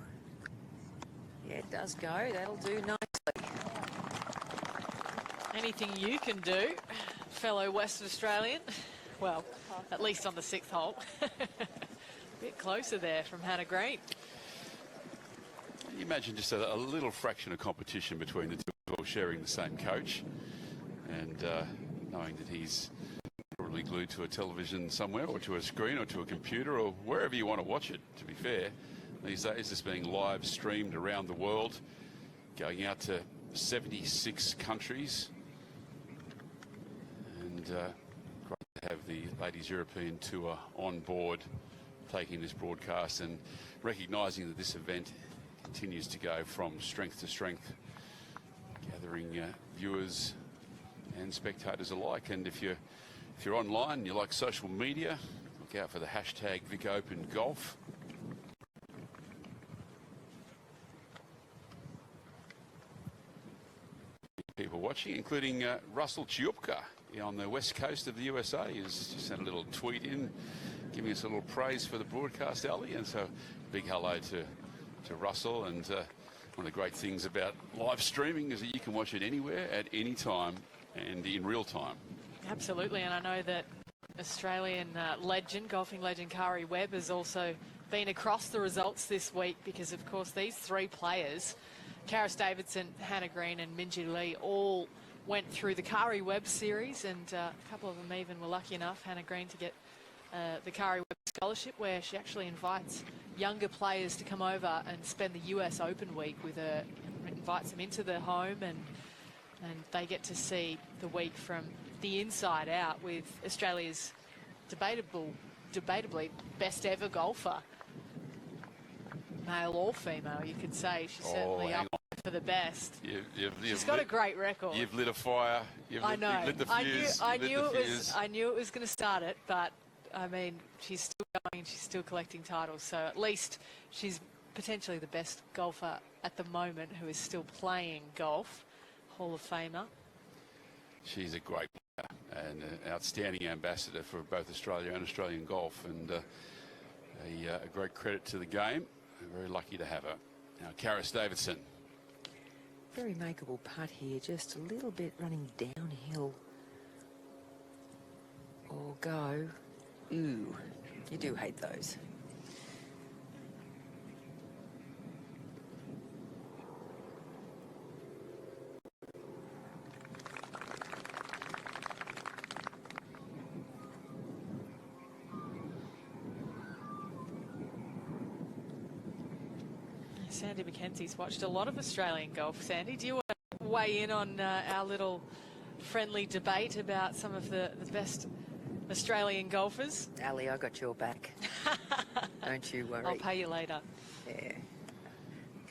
Yeah, it does go. That'll do nicely. Anything you can do, fellow West Australian. Well, at least on the 6th hole. A bit closer there from Hannah Green. Can you imagine just a little fraction of competition between the two, all sharing the same coach, and knowing that he's probably glued to a television somewhere, or to a screen, or to a computer, or wherever you want to watch it, to be fair. These days it's being live streamed around the world, going out to 76 countries. And great to have the Ladies European Tour on board, taking this broadcast and recognising that this event continues to go from strength to strength, gathering viewers and spectators alike. And if you're online and you like social media, look out for the hashtag Vic Open Golf. People watching, including Russell Chiupka on the west coast of the USA, has just sent a little tweet in, giving us a little praise for the broadcast, Ali. And so, big hello to Russell. And one of the great things about live streaming is that you can watch it anywhere, at any time, and in real time. Absolutely, and I know that Australian legend, golfing legend Kari Webb has also been across the results this week, because of course these 3 players, Karis Davidson, Hannah Green and Minjee Lee, all went through the Kari Webb series, and a couple of them even were lucky enough, Hannah Green, to get the Kari Webb Scholarship, where she actually invites younger players to come over and spend the US Open week with her, invites them into the home, and they get to see the week from the inside out with Australia's debatably best ever golfer, male or female, you could say. She's certainly up for the best. She's got a great record. You've lit a fire. I know. You've lit the fuse. I knew it was going to start it, but I mean, she's still going and she's still collecting titles. So at least she's potentially the best golfer at the moment who is still playing golf. Hall of Famer. She's a great player and an outstanding ambassador for both Australia and Australian golf, and a great credit to the game. We're very lucky to have her. Now, Karis Davidson. Very makeable putt here, just a little bit running downhill. Or go. Ooh, you do hate those. Sandy McKenzie's watched a lot of Australian golf. Sandy, do you want to weigh in on our little friendly debate about some of the best Australian golfers? Ali, I got your back. Don't you worry. I'll pay you later. Yeah.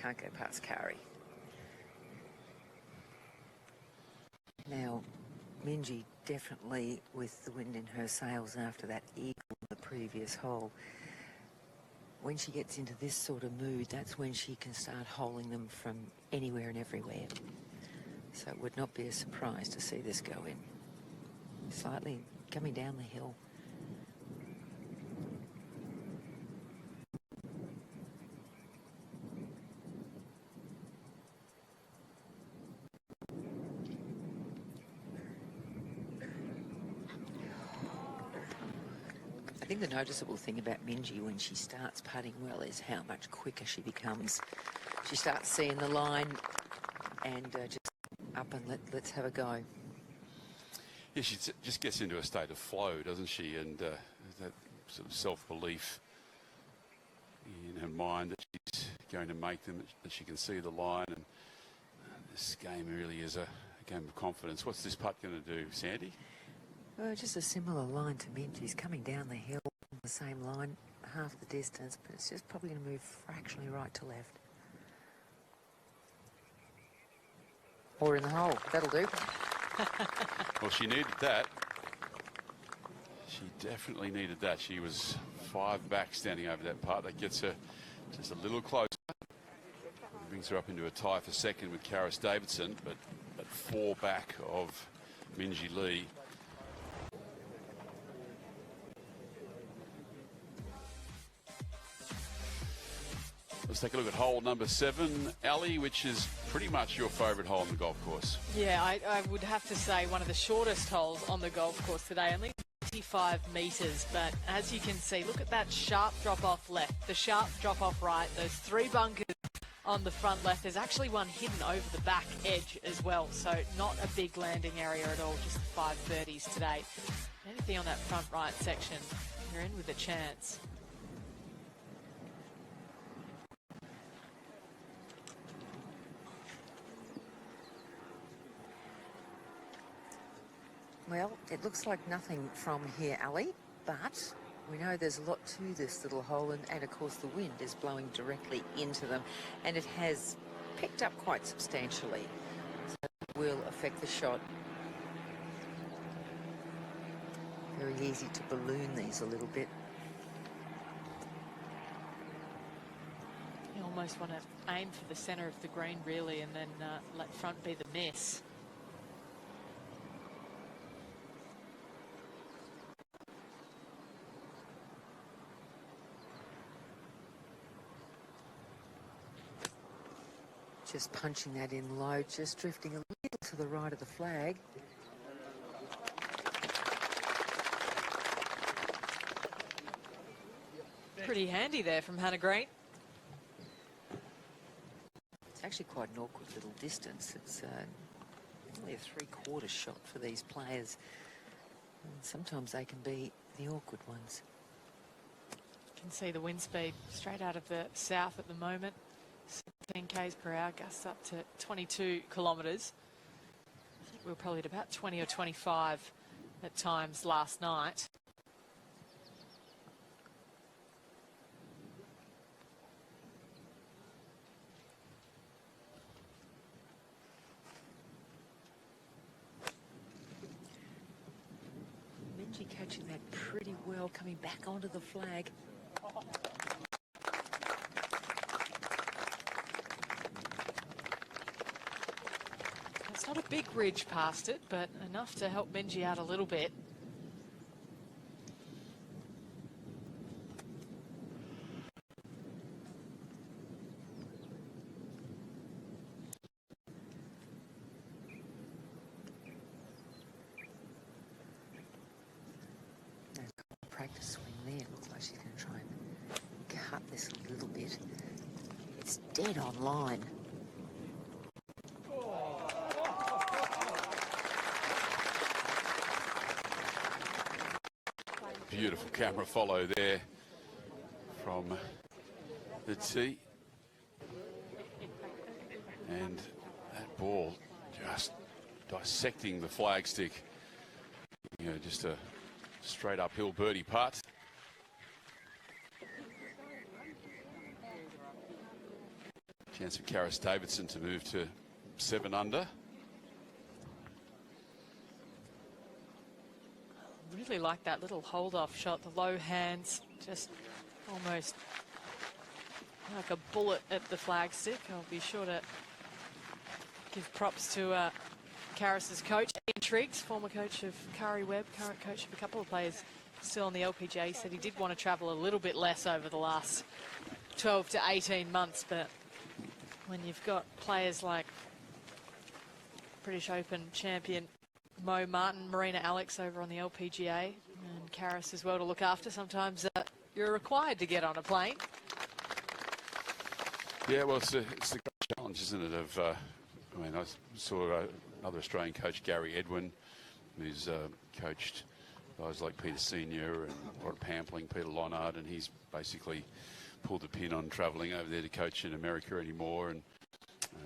Can't go past Kari. Now, Minjee definitely with the wind in her sails after that eagle in the previous hole. When she gets into this sort of mood, that's when she can start holing them from anywhere and everywhere. So it would not be a surprise to see this go in. Slightly coming down the hill. I think the noticeable thing about Minjee when she starts putting well is how much quicker she becomes. She starts seeing the line and just up and let's have a go. Yeah, she just gets into a state of flow, doesn't she? And that sort of self-belief in her mind that she's going to make them, that she can see the line. And this game really is a game of confidence. What's this putt going to do, Sandy? Well, just a similar line to Minji's, coming down the hill on the same line, half the distance, but it's just probably going to move fractionally right to left. Or in the hole. That'll do. Well, she needed that. She definitely needed that. She was 5 back standing over that part. That gets her just a little closer. Brings her up into a tie for second with Karis Davidson, but 4 back of Minjee Lee. Let's take a look at hole number 7, Ali, which is pretty much your favourite hole on the golf course. Yeah, I would have to say one of the shortest holes on the golf course today, only 25 metres. But as you can see, look at that sharp drop-off left, the sharp drop-off right, those 3 bunkers on the front left. There's actually one hidden over the back edge as well, so not a big landing area at all, just 530s today. Anything on that front right section, you're in with a chance. Well, it looks like nothing from here, Ali, but we know there's a lot to this little hole, and of course the wind is blowing directly into them, and it has picked up quite substantially, so it will affect the shot. Very easy to balloon these a little bit. You almost want to aim for the centre of the green, really, and then let front be the miss. Just punching that in low, just drifting a little to the right of the flag. Pretty handy there from Hannah Green. It's actually quite an awkward little distance. It's only a 3/4 shot for these players. And sometimes they can be the awkward ones. You can see the wind speed straight out of the south at the moment. 17 k's per hour, gusts up to 22 kilometres. I think we were probably at about 20 or 25 at times last night. Minjee catching that pretty well, coming back onto the flag. It's not a big ridge past it, but enough to help Minjee out a little bit. Practice swing there. Looks like she's going to try and cut this a little bit. It's dead on line. Beautiful camera follow there from the tee. And that ball just dissecting the flagstick. You know, just a straight uphill birdie putt. Chance for Karis Davidson to move to 7 under. Really like that little hold-off shot, the low hands, just almost like a bullet at the flagstick. I'll be sure to give props to Karis's coach, Ian Triggs, former coach of Kari Webb, current coach of a couple of players still on the LPGA. He said he did want to travel a little bit less over the last 12 to 18 months, but when you've got players like British Open champion Mo Martin, Marina Alex over on the LPGA, and Karis as well to look after, sometimes you're required to get on a plane. Yeah, well, it's the great challenge, isn't it? I mean, I saw another Australian coach, Gary Edwin, who's coached guys like Peter Senior and Rod Pampling, Peter Lonard, and he's basically pulled the pin on travelling over there to coach in America anymore. And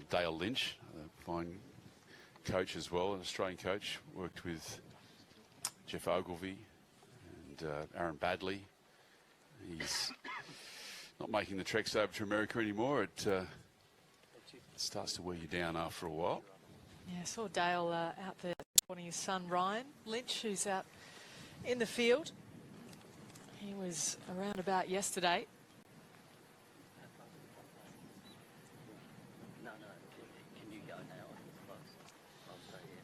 Dale Lynch, a fine coach as well, an Australian coach, worked with Jeff Ogilvie and Aaron Badley. He's not making the treks over to America anymore. It starts to wear you down after a while. Yeah, I saw Dale out there supporting his son Ryan Lynch, who's out in the field. He was around about yesterday. Can you go now? I'll stay here.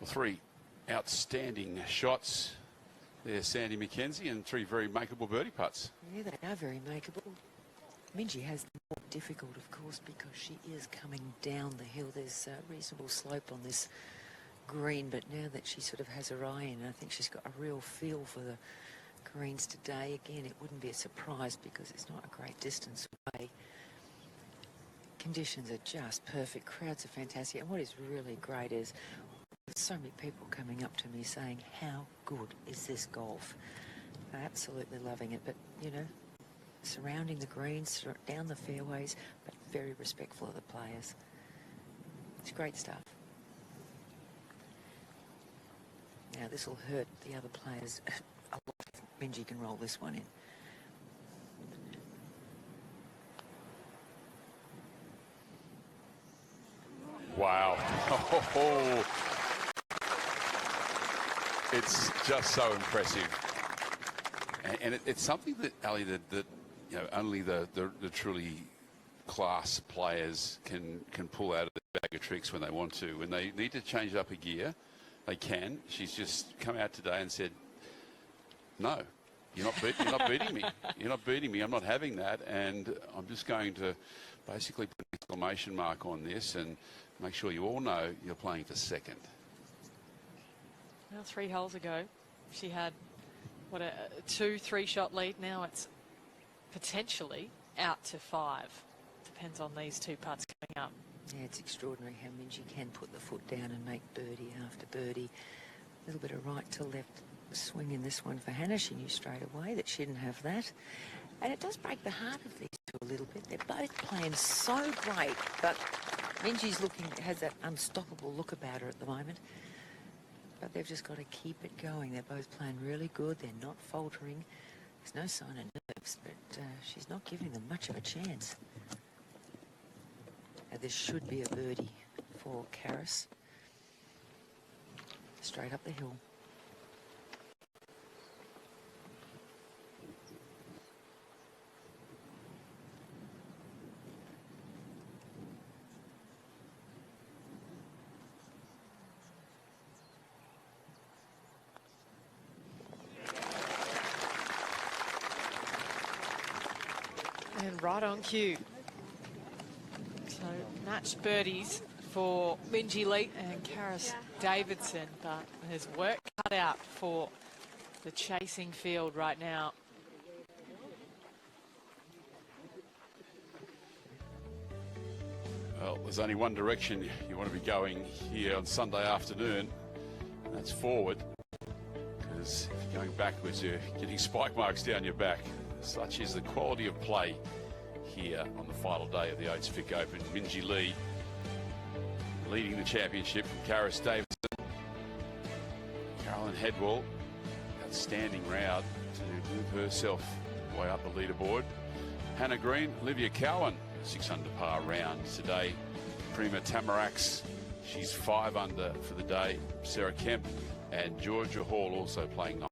Well, three outstanding shots there, Sandy McKenzie, and three very makeable birdie putts. Yeah, they are very makeable. Minjee has the more difficult, of course, because she is coming down the hill. There's a reasonable slope on this green, but now that she sort of has her eye in, I think she's got a real feel for the greens today. Again, it wouldn't be a surprise because it's not a great distance away. Conditions are just perfect. Crowds are fantastic. And what is really great is so many people coming up to me saying, how good is this golf? I'm absolutely loving it. But, you know, surrounding the greens, down the fairways, but very respectful of the players. It's great stuff. Now, this will hurt the other players a lot. Minjee can roll this one in. Wow. It's just so impressive. And it's something that, Ali, that you know, only the truly class players can pull out of the bag of tricks when they want to. When they need to change up a gear, they can. She's just come out today and said, no, you're not beating me. You're not beating me. I'm not having that. And I'm just going to basically put an exclamation mark on this and make sure you all know you're playing for second. Well, 3 holes ago, she had, what, a 2-3 shot lead. Now it's potentially out to 5. Depends on these two putts coming up. Yeah, it's extraordinary how Minjee can put the foot down and make birdie after birdie. A little bit of right to left swing in this one for Hannah. She knew straight away that she didn't have that. And it does break the heart of these two a little bit. They're both playing so great, but Minjee's has that unstoppable look about her at the moment. But they've just got to keep it going. They're both playing really good. They're not faltering. There's no sign of nerves, but she's not giving them much of a chance. Now, this should be a birdie for Karis. Straight up the hill. And right on cue. So matched birdies for Minjee Lee and Karis Davidson, but there's work cut out for the chasing field right now. Well, there's only one direction you want to be going here on Sunday afternoon, and that's forward. Because if you're going backwards, you're getting spike marks down your back. Such is the quality of play here on the final day of the Oates Vic Open. Minjee Lee leading the championship from Karis Davidson. Carolyn Headwell, outstanding round to move herself way up the leaderboard. Hannah Green, Olivia Cowan, 6 under par round today. Prima Tamarax, she's 5 under for the day. Sarah Kemp and Georgia Hall also playing nicely.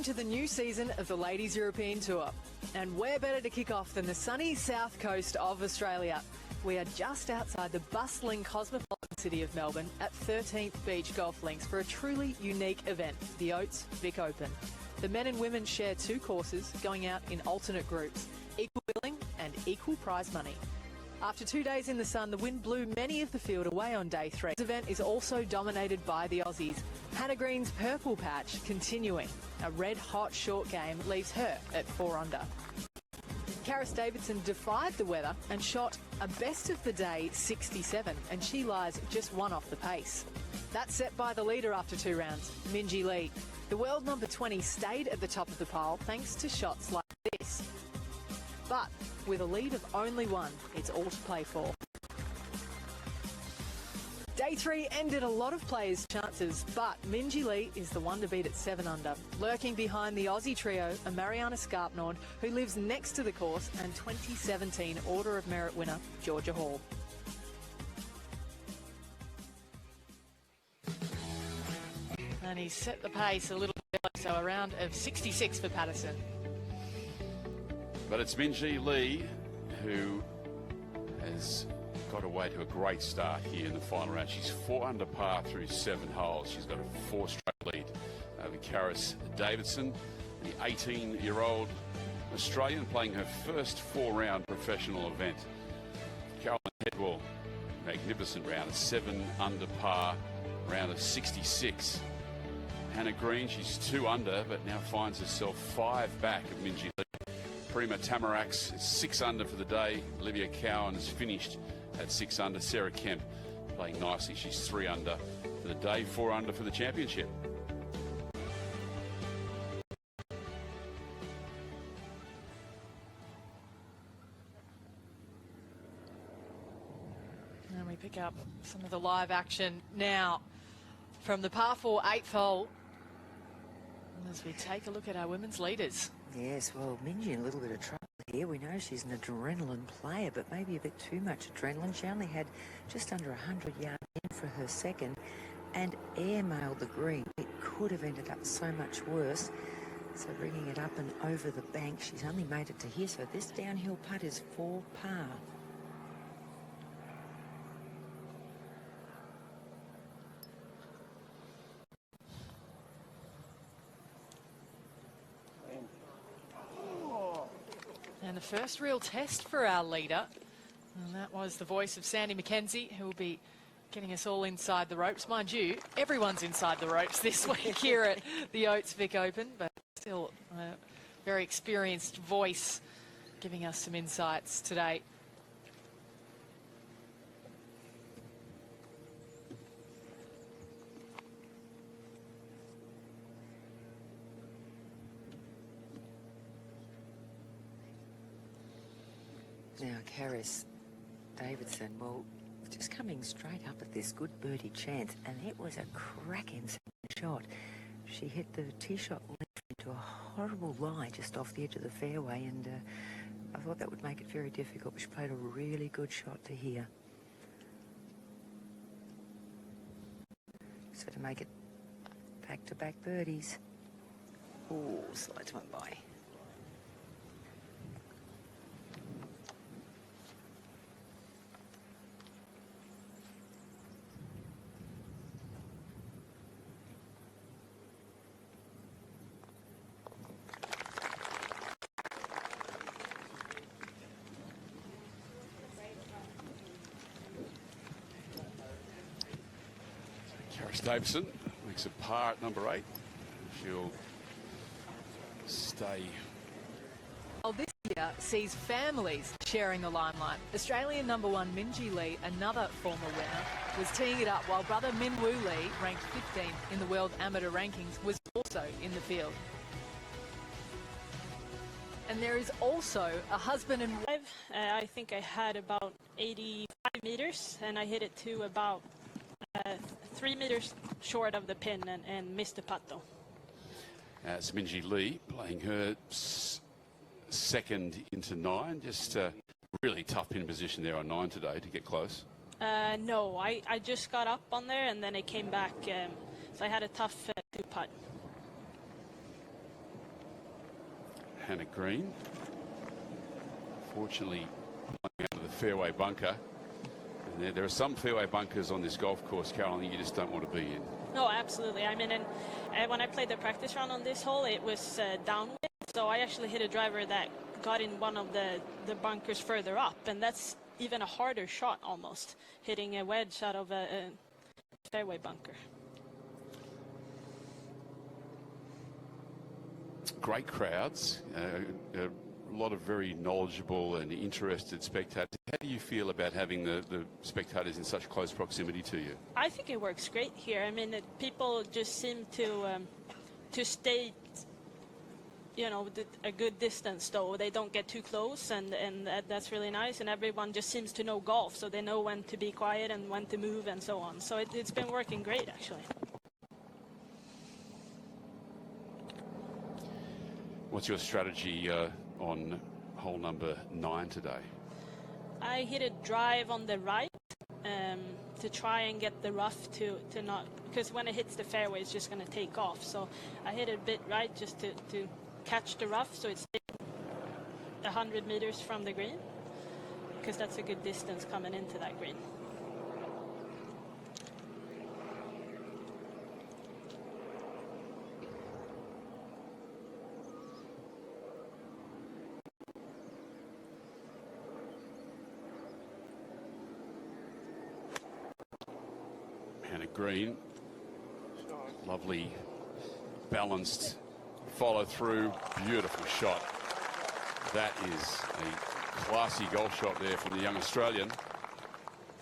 to the new season of the Ladies European Tour. And where better to kick off than the sunny south coast of Australia? We are just outside the bustling cosmopolitan city of Melbourne at 13th Beach Golf Links for a truly unique event, the Oates Vic Open. The men and women share two courses going out in alternate groups, equal billing and equal prize money. After 2 days in the sun, the wind blew many of the field away on day 3. This event is also dominated by the Aussies. Hannah Green's purple patch continuing. A red-hot short game leaves her at 4 under. Karis Davidson defied the weather and shot a best of the day 67, and she lies just 1 off the pace. That's set by the leader after 2 rounds, Minjee Lee. The world number 20 stayed at the top of the pile thanks to shots like this. But with a lead of only 1, it's all to play for. Day 3 ended a lot of players' chances, but Minjee Lee is the one to beat at 7 under. Lurking behind the Aussie trio are Mariana Scarpnord, who lives next to the course, and 2017 Order of Merit winner Georgia Hall. And he's set the pace a little bit, so a round of 66 for Patterson. But it's Minjee Lee who has got away to a great start here in the final round. She's 4 under par through 7 holes. She's got a 4-stroke lead over Karis Davidson, the 18-year-old Australian playing her first 4-round professional event. Caroline Headwell, magnificent round, a 7 under par round of 66. Hannah Green, she's 2 under, but now finds herself 5 back of Minjee Lee. Prima Tamarax is 6 under for the day. Olivia Cowan has finished at 6 under. Sarah Kemp playing nicely. She's 3 under for the day, 4 under for the championship. And we pick up some of the live action now from the par 4 8th hole as we take a look at our women's leaders. Yes, well, Minjee in a little bit of trouble here. We know she's an adrenaline player, but maybe a bit too much adrenaline. She only had just under 100 yards in for her second and airmailed the green. It could have ended up so much worse. So bringing it up and over the bank, she's only made it to here. So this downhill putt is for par. And the first real test for our leader, and that was the voice of Sandy McKenzie, who will be getting us all inside the ropes. Mind you, everyone's inside the ropes this week here at the Oates Vic Open, but still a very experienced voice giving us some insights today. Now, Karis Davidson, well, just coming straight up at this good birdie chance, and it was a cracking shot. She hit the tee shot left into a horrible lie just off the edge of the fairway, and I thought that would make it very difficult, but she played a really good shot to here. So to make it back-to-back birdies. Ooh, slides went by. Karis Davidson makes a par at number 8. She'll stay. Well, this year sees families sharing the limelight. Australian number 1 Minjee Lee, another former winner, was teeing it up while brother Min Woo Lee, ranked 15th in the world amateur rankings, was also in the field. And there is also a husband and wife. I think I had about 85 meters, and I hit it to about 3 meters short of the pin and missed the putt though. It's Minjee Lee playing her second into 9. Just really tough pin position there on 9 today to get close. No, I just got up on there and then it came back, so I had a tough 2 putt. Hannah Green. Fortunately, out of the fairway bunker. And there are some fairway bunkers on this golf course, Carolyn, that you just don't want to be in. No, absolutely. I mean, and when I played the practice round on this hole, it was downwind. So I actually hit a driver that got in one of the bunkers further up. And that's even a harder shot almost, hitting a wedge out of a fairway bunker. Great crowds, a lot of very knowledgeable and interested spectators. How do you feel about having the spectators in such close proximity to you? I think it works great here. I mean, people just seem to stay, you know, a good distance, though. They don't get too close, and that's really nice. And everyone just seems to know golf, so they know when to be quiet and when to move and so on. So it's been working great, actually. What's your strategy on hole number 9 today? I hit a drive on the right to try and get the rough to not, because when it hits the fairway, it's just going to take off. So I hit it a bit right just to catch the rough, so it's 100 meters from the green, because that's a good distance coming into that green. Green, lovely, balanced follow through, beautiful shot. That is a classy golf shot there from the young Australian.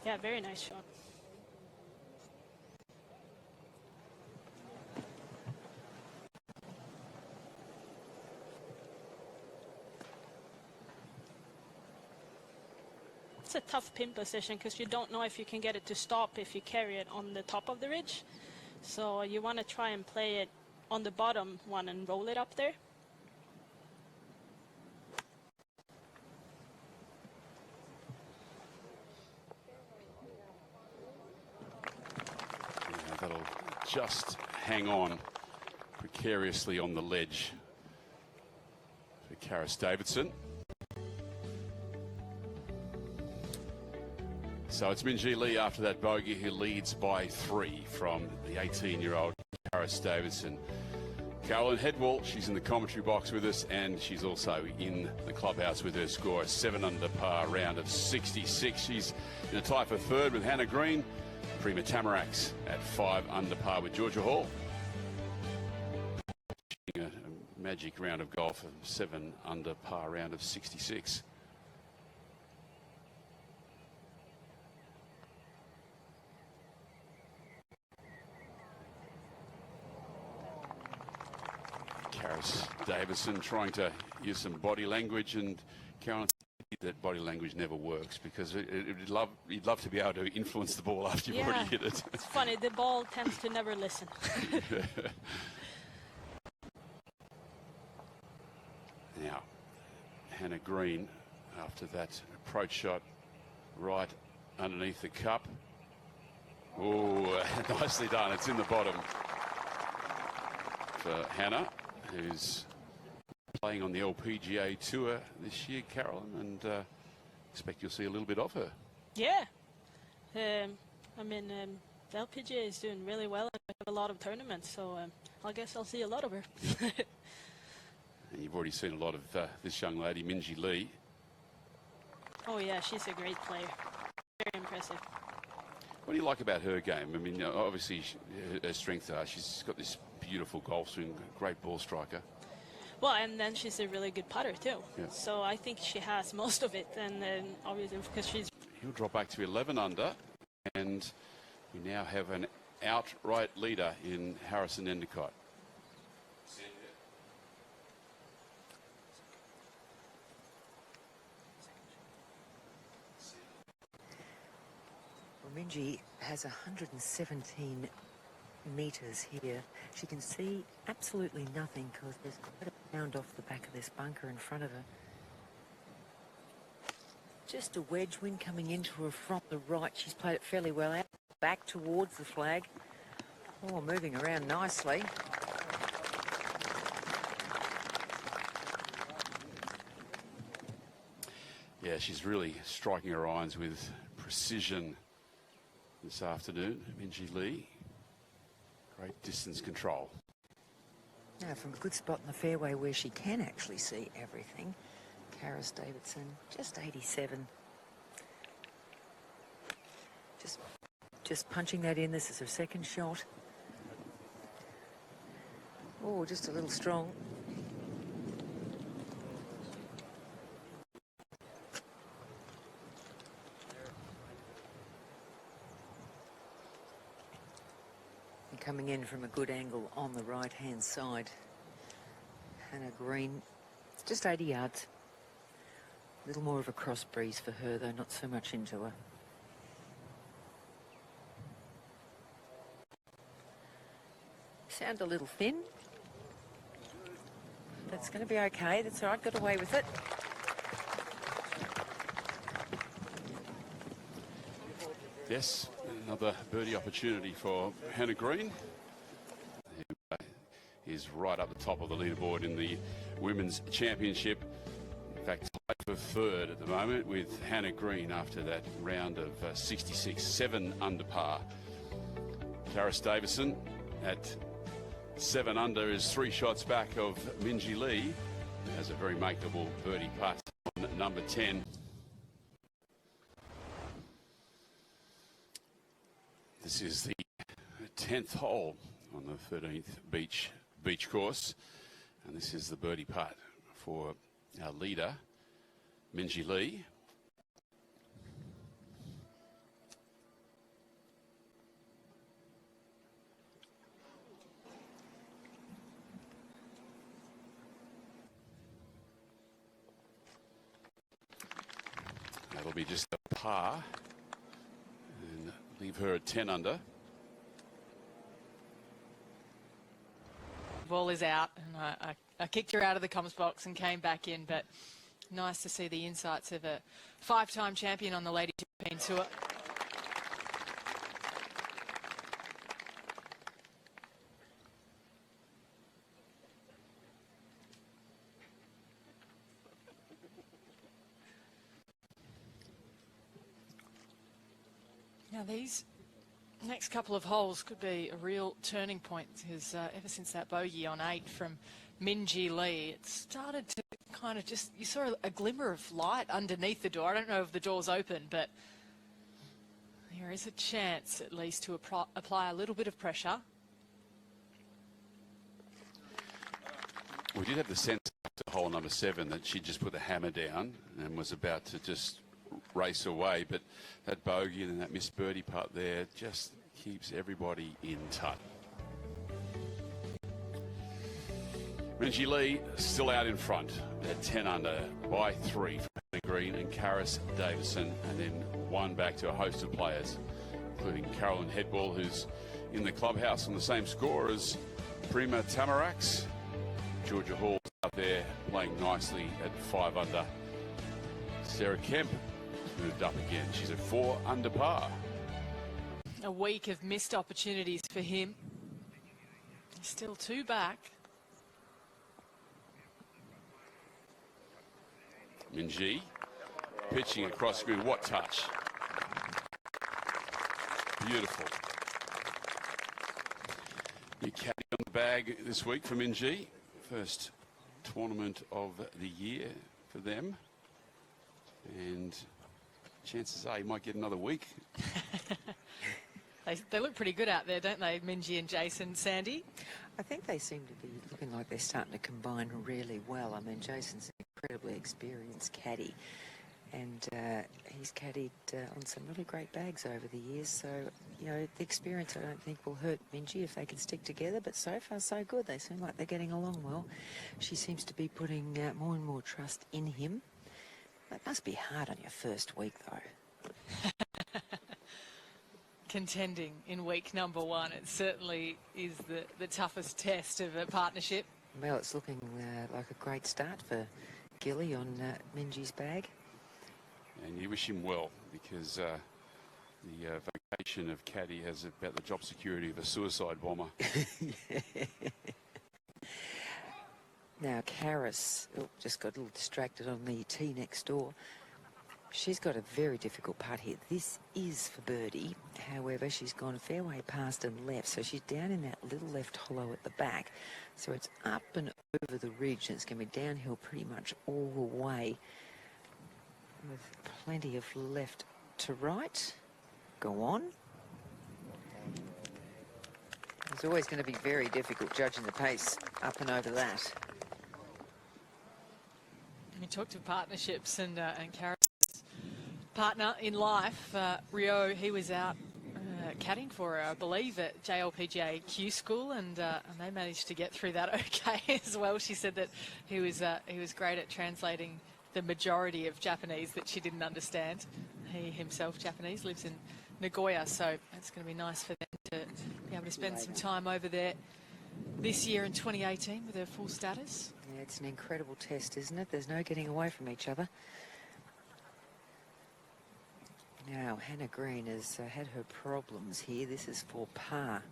Yeah, very nice shot. It's a tough pin position because you don't know if you can get it to stop if you carry it on the top of the ridge. So you want to try and play it on the bottom one and roll it up there. Yeah, that'll just hang on precariously on the ledge for Karis Davidson. So it's Minjee Lee after that bogey who leads by 3 from the 18-year-old Karis Davidson. Carolyn Headwall, she's in the commentary box with us, and she's also in the clubhouse with her score, a 7 under par round of 66. She's in a tie for third with Hannah Green. Prima Tamaraks at 5 under par with Georgia Hall. A magic round of golf, a 7 under par round of 66. Karis Davidson trying to use some body language, and Carolyn said that body language never works because you'd love to be able to influence the ball after you've already hit it. It's funny, the ball tends to never listen. Now, Hannah Green, after that approach shot right underneath the cup. Oh, nicely done. It's in the bottom for Hannah, who's playing on the LPGA Tour this year, Carolyn, and expect you'll see a little bit of her. Yeah. I mean, the LPGA is doing really well and we have a lot of tournaments, so I guess I'll see a lot of her. And you've already seen a lot of this young lady, Minjee Lee. Oh, yeah, she's a great player. Very impressive. What do you like about her game? I mean, obviously, her strengths are she's got this beautiful golf swing, great ball striker. Well, and then she's a really good putter, too. Yeah. So I think she has most of it, and obviously because she's... He'll drop back to 11 under, and we now have an outright leader in Harrison Endicott. Well, Minjee has 117 metres here. She can see absolutely nothing because there's quite a pound off the back of this bunker in front of her. Just a wedge wind coming into her from the right. She's played it fairly well out, back towards the flag. Oh, moving around nicely. Yeah, she's really striking her irons with precision this afternoon. Minjee Lee, great distance control. Now, from a good spot in the fairway where she can actually see everything, Karis Davidson, just 87. Just punching that in. This is her second shot. Oh, just a little strong. And coming in from a good angle on the right-hand side, Hannah Green, just 80 yards. A little more of a cross breeze for her, though, not so much into her. Sound a little thin. That's going to be okay. That's all right. Got away with it. Yes, another birdie opportunity for Hannah Green, who is right up the top of the leaderboard in the Women's Championship. In fact, tied for third at the moment with Hannah Green after that round of 66, 7 under par. Karis Davidson at 7 under is 3 shots back of Minjee Lee. Has a very makeable birdie putt on number 10. This is the 10th hole on the 13th beach course, and this is the birdie putt for our leader, Minjee Lee. That'll be just a par and leave her at 10 under. Ball is out, and I kicked her out of the comms box and came back in, but nice to see the insights of a 5-time champion on the Ladies European Tour. Now these next couple of holes could be a real turning point, because ever since that bogey on 8 from Minjee Lee, it started to kind of just, you saw a glimmer of light underneath the door. I don't know if the door's open, but there is a chance at least to apply a little bit of pressure. We did have the sense after hole number 7 that she just put the hammer down and was about to just race away, but that bogey and that missed birdie putt there just keeps everybody in touch. Minjee Lee still out in front at 10 under by 3 from Hannah Green and Karis Davidson, and then 1 back to a host of players, including Carolyn Headball, who's in the clubhouse on the same score as Prima Tamarax. Georgia Hall out there playing nicely at 5 under. Sarah Kemp moved up again. She's at 4 under par. A week of missed opportunities for him. Still 2 back. Minjee pitching across screen. What touch. Beautiful. New caddy on the bag this week for Minjee. First tournament of the year for them. And chances are you might get another week. They look pretty good out there, don't they, Minjee and Jason? Sandy? I think they seem to be looking like they're starting to combine really well. I mean, Jason's an incredibly experienced caddy, and he's caddied on some really great bags over the years. So, you know, the experience I don't think will hurt Minjee if they can stick together, but so far so good. They seem like they're getting along well. She seems to be putting more and more trust in him. That must be hard on your first week, though. Contending in week number 1, it certainly is the toughest test of a partnership. Well, it's looking like a great start for Gilly on Minjee's bag. And you wish him well, because the vocation of caddy has about the job security of a suicide bomber. Now, Karis, just got a little distracted on the tee next door. She's got a very difficult putt here. This is for birdie. However, she's gone fairway past and left, so she's down in that little left hollow at the back. So it's up and over the ridge, and it's going to be downhill pretty much all the way, with plenty of left to right. Go on. It's always going to be very difficult judging the pace up and over that. We talked of partnerships, and Karis' partner in life, Rio, he was out caddying for her, I believe, at JLPGA Q School, and they managed to get through that okay as well. She said that he was great at translating the majority of Japanese that she didn't understand. He himself, Japanese, lives in Nagoya, so it's going to be nice for them to be able to spend some time over there this year in 2018 with her full status. Yeah, it's an incredible test, isn't it? There's no getting away from each other. Now, Hannah Green has had her problems here. This is for par.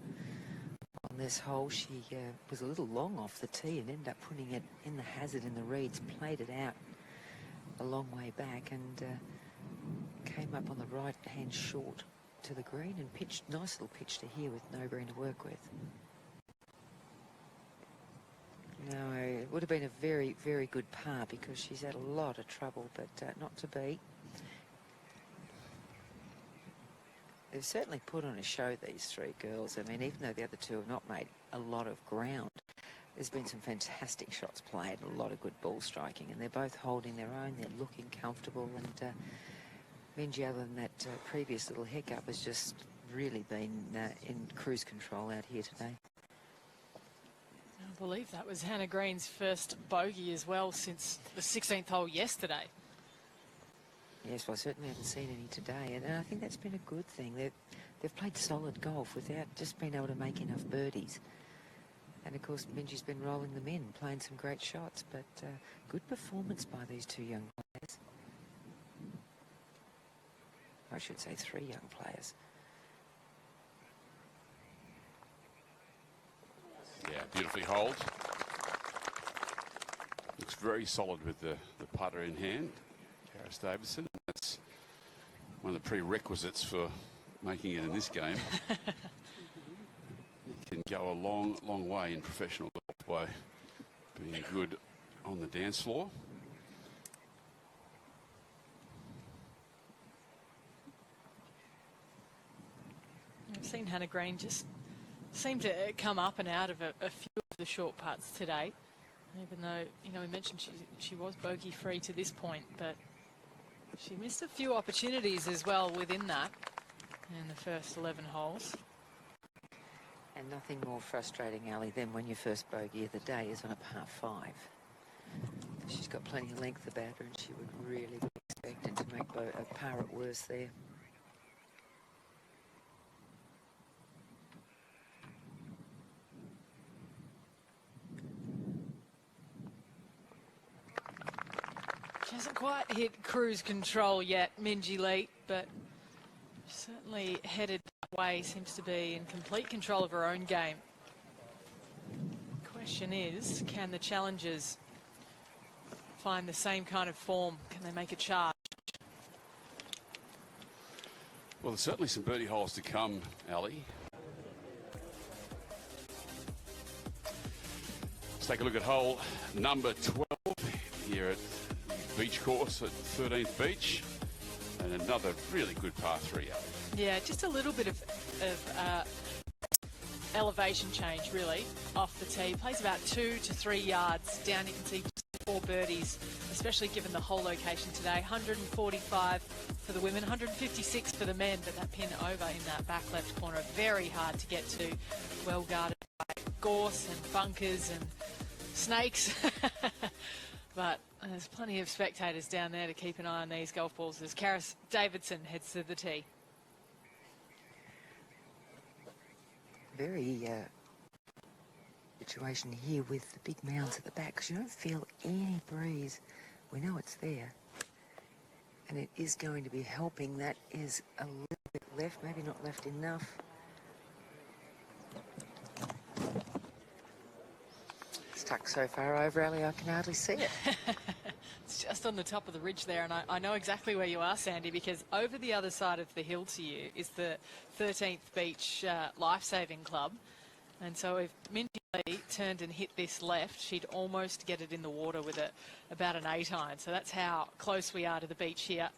On this hole, she was a little long off the tee and ended up putting it in the hazard in the reeds, played it out a long way back, and came up on the right-hand short to the green and pitched, nice little pitch to here with no green to work with. No, it would have been a very, very good par because she's had a lot of trouble, but not to be. They've certainly put on a show, these three girls. I mean, even though the other two have not made a lot of ground, there's been some fantastic shots played, a lot of good ball striking, and they're both holding their own. They're looking comfortable, and Minjee, other than that previous little hiccup, has just really been in cruise control out here today. I believe that was Hannah Green's first bogey as well since the 16th hole yesterday. Yes, well, I certainly haven't seen any today, and I think that's been a good thing. They've played solid golf without just being able to make enough birdies. And, of course, Minjee's been rolling them in, playing some great shots, but good performance by these two young players. I should say three young players. Yeah, beautifully holed. Looks very solid with the putter in hand. Karis Davidson. That's one of the prerequisites for making it in this game. You can go a long, long way in professional golf by being good on the dance floor. I've seen Hannah Green just seem to come up and out of a few of the short putts today, even though, you know, we mentioned she was bogey free to this point, but she missed a few opportunities as well within that in the first 11 holes. And nothing more frustrating, Ali, than when your first bogey of the day is on a par 5. She's got plenty of length about her, and she would really be expecting to make a par at worst there. She hasn't quite hit cruise control yet, Minjee Lee, but certainly headed that way, seems to be in complete control of her own game. The question is, can the challengers find the same kind of form? Can they make a charge? Well, there's certainly some birdie holes to come, Ali. Let's take a look at hole number 12 here at Beach Course at 13th Beach, and another really good par 3. Yeah, just a little bit of elevation change really off the tee. Plays about 2 to 3 yards down. You can see just 4 birdies, especially given the hole location today. 145 for the women, 156 for the men, but that pin over in that back left corner, very hard to get to, well guarded by gorse and bunkers and snakes. But there's plenty of spectators down there to keep an eye on these golf balls as Karis Davidson heads to the tee. Very situation here with the big mounds at the back, because you don't feel any breeze. We know it's there, and it is going to be helping. That is a little bit left, maybe not left enough. It's tucked so far over, Ali, I can hardly see it. It's just on the top of the ridge there, and I know exactly where you are, Sandy, because over the other side of the hill to you is the 13th Beach Lifesaving Club. And so if Minjee Lee turned and hit this left, she'd almost get it in the water with about an 8-iron. So that's how close we are to the beach here.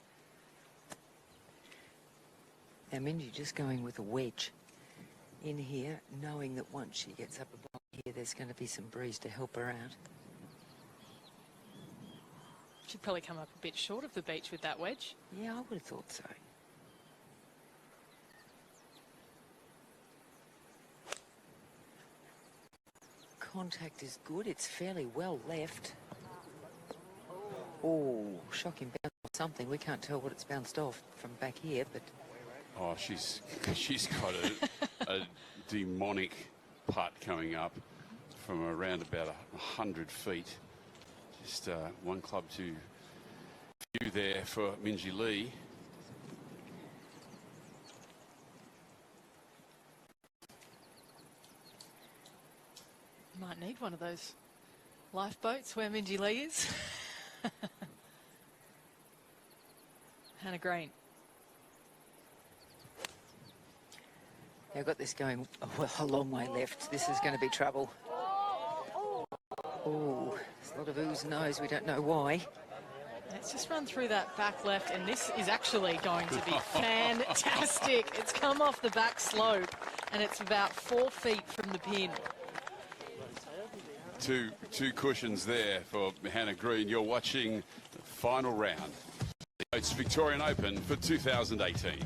Now Minjee just going with a wedge in here, knowing that once she gets up above here, there's going to be some breeze to help her out. She'd probably come up a bit short of the beach with that wedge. Yeah, I would have thought so. Contact is good. It's fairly well left. Oh, shocking bounce or something. We can't tell what it's bounced off from back here, but... Oh, she's got a demonic putt coming up from around about 100 feet. Just one club to view there for Minjee Lee. Might need one of those lifeboats where Minjee Lee is. Hannah Green. Yeah, I've got this going a long way left. This is going to be trouble. Oh, there's a lot of oohs and ahs. We don't know why. Let's just run through that back left, and this is actually going to be fantastic. It's come off the back slope, and it's about 4 feet from the pin. Two cushions there for Hannah Green. You're watching the final round, the Oates Victorian Open for 2018.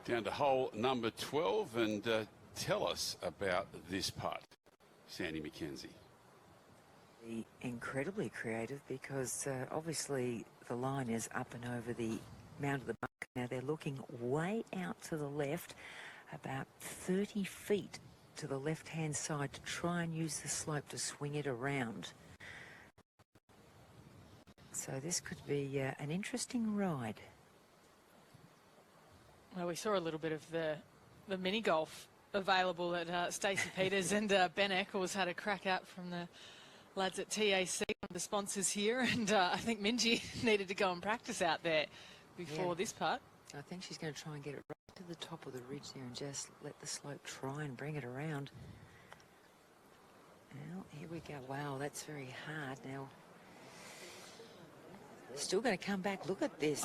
Down to hole number 12, and tell us about this putt, Sandy McKenzie. Incredibly creative, because obviously the line is up and over the mound of the bunker. Now they're looking way out to the left, about 30 feet to the left-hand side, to try and use the slope to swing it around. So this could be an interesting ride. Well, we saw a little bit of the mini golf available that Stacey Peters and Ben Eccles had a crack at from the lads at TAC, one of the sponsors here, and I think Minjee needed to go and practice out there before this putt. I think she's going to try and get it right to the top of the ridge there and just let the slope try and bring it around. Well, here we go. Wow, that's very hard. Now, still going to come back. Look at this.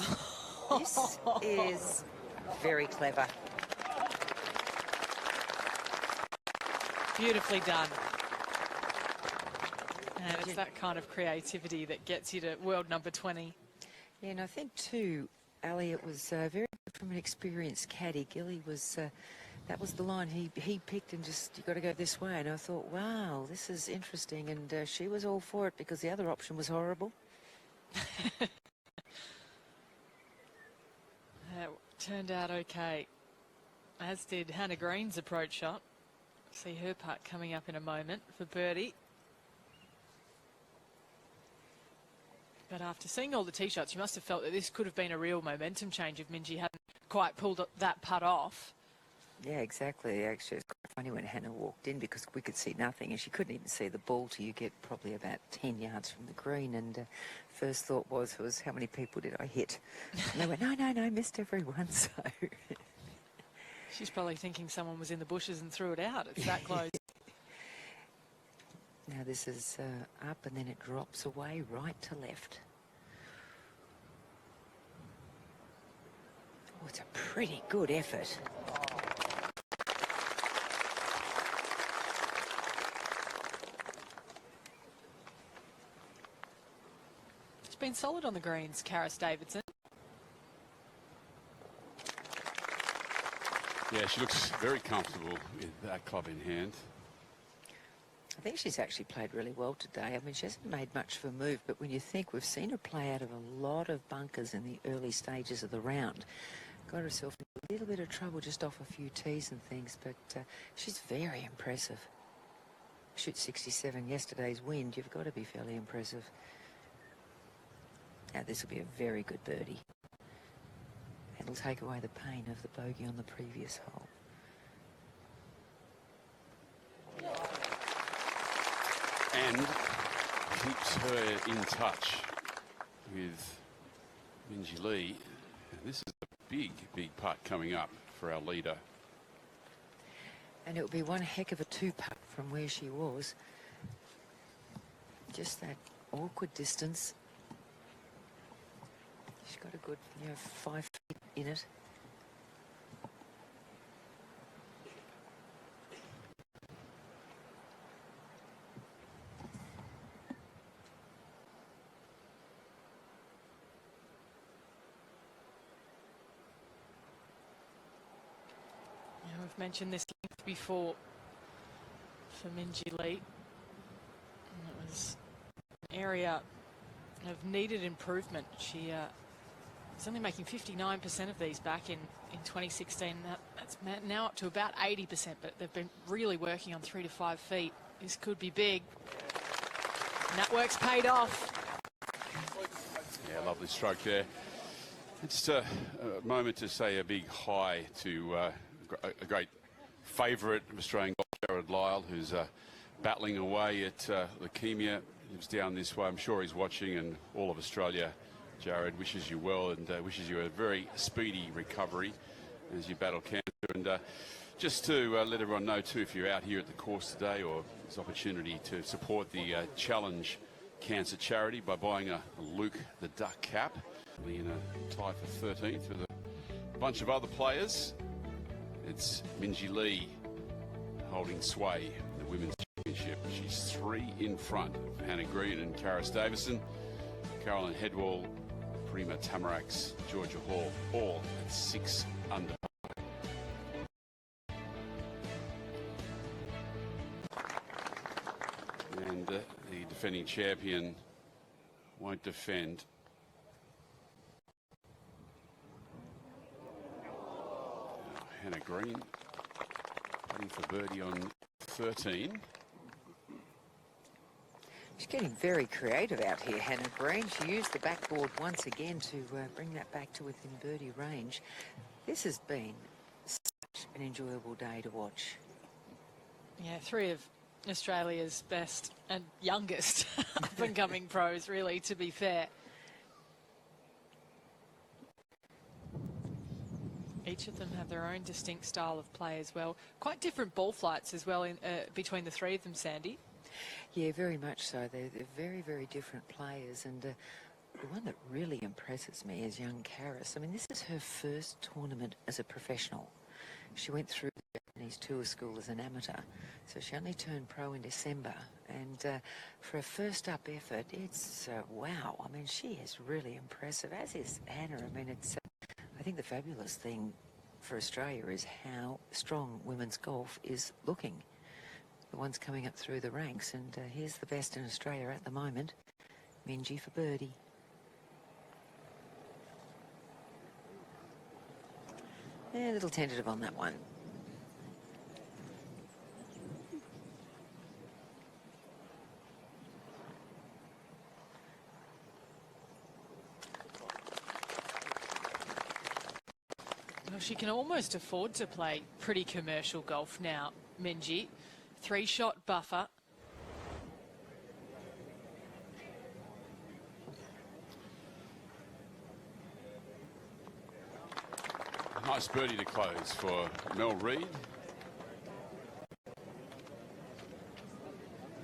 This is very clever. Beautifully done. And it's that kind of creativity that gets you to world number 20. Yeah, and I think too, Ali, it was very good from an experienced caddy. Gilly was, that was the line he picked, and just, you got to go this way. And I thought, wow, this is interesting. And she was all for it, because the other option was horrible. Turned out okay, as did Hannah Green's approach shot. See her putt coming up in a moment for birdie. But after seeing all the tee shots, you must have felt that this could have been a real momentum change if Minjee hadn't quite pulled that putt off. Yeah, exactly. Actually, it's quite funny when Hannah walked in, because we could see nothing, and she couldn't even see the ball till you get probably about 10 yards from the green. And first thought was how many people did I hit? And they went, no, missed everyone. So she's probably thinking someone was in the bushes and threw it out. It's that close. Now this is up, and then it drops away right to left. Oh, it's a pretty good effort. It's been solid on the greens, Karis Davidson. Yeah, she looks very comfortable with that club in hand. I think she's actually played really well today. I mean, she hasn't made much of a move, but when you think we've seen her play out of a lot of bunkers in the early stages of the round, got herself in a little bit of trouble just off a few tees and things, but she's very impressive. shoot 67 yesterday's wind, you've got to be fairly impressive. Now this will be a very good birdie. It'll take away the pain of the bogey on the previous hole. And keeps her in touch with Minjee Lee. And this is a big, big putt coming up for our leader. And it would be one heck of a two-putt from where she was. Just that awkward distance. She's got a good, 5 feet in it. We've mentioned this length before for Minjee Lee. And it was an area of needed improvement. She was only making 59% of these back in 2016. That's now up to about 80%, but they've been really working on 3 to 5 feet. This could be big. And that work's paid off. Yeah, lovely stroke there. It's a moment to say a big hi to a great favourite of Australian golf, Jared Lyle, who's battling away at leukemia. He was down this way. I'm sure he's watching, and all of Australia, Jared, wishes you well and wishes you a very speedy recovery as you battle cancer. And just to let everyone know too, if you're out here at the course today, or this opportunity to support the Challenge Cancer Charity by buying a Luke the Duck cap. In a tie for 13th with a bunch of other players. It's Minjee Lee holding sway in the Women's Championship. She's 3 in front of Hannah Green and Karis Davison, Caroline Headwall, Prima Tamarax, Georgia Hall, all at 6 under. And the defending champion won't defend. Hannah Green waiting for birdie on 13. She's getting very creative out here, Hannah Green. She used the backboard once again to bring that back to within birdie range. This has been such an enjoyable day to watch. Yeah, 3 of Australia's best and youngest up-and-coming pros, really, to be fair. Each of them have their own distinct style of play as well. Quite different ball flights as well in, between the 3 of them, Sandy. Yeah, very much so. They're very, very different players. And the one that really impresses me is young Karis. I mean, this is her first tournament as a professional. She went through the Japanese tour school as an amateur, so she only turned pro in December. And for a first-up effort, it's wow. I mean, she is really impressive, as is Hannah. I mean, it's... I think the fabulous thing for Australia is how strong women's golf is looking. The ones coming up through the ranks, and here's the best in Australia at the moment, Minjee for birdie. A little tentative on that one. Well, she can almost afford to play pretty commercial golf now, Minjee. 3-shot buffer. Nice birdie to close for Mel Reid.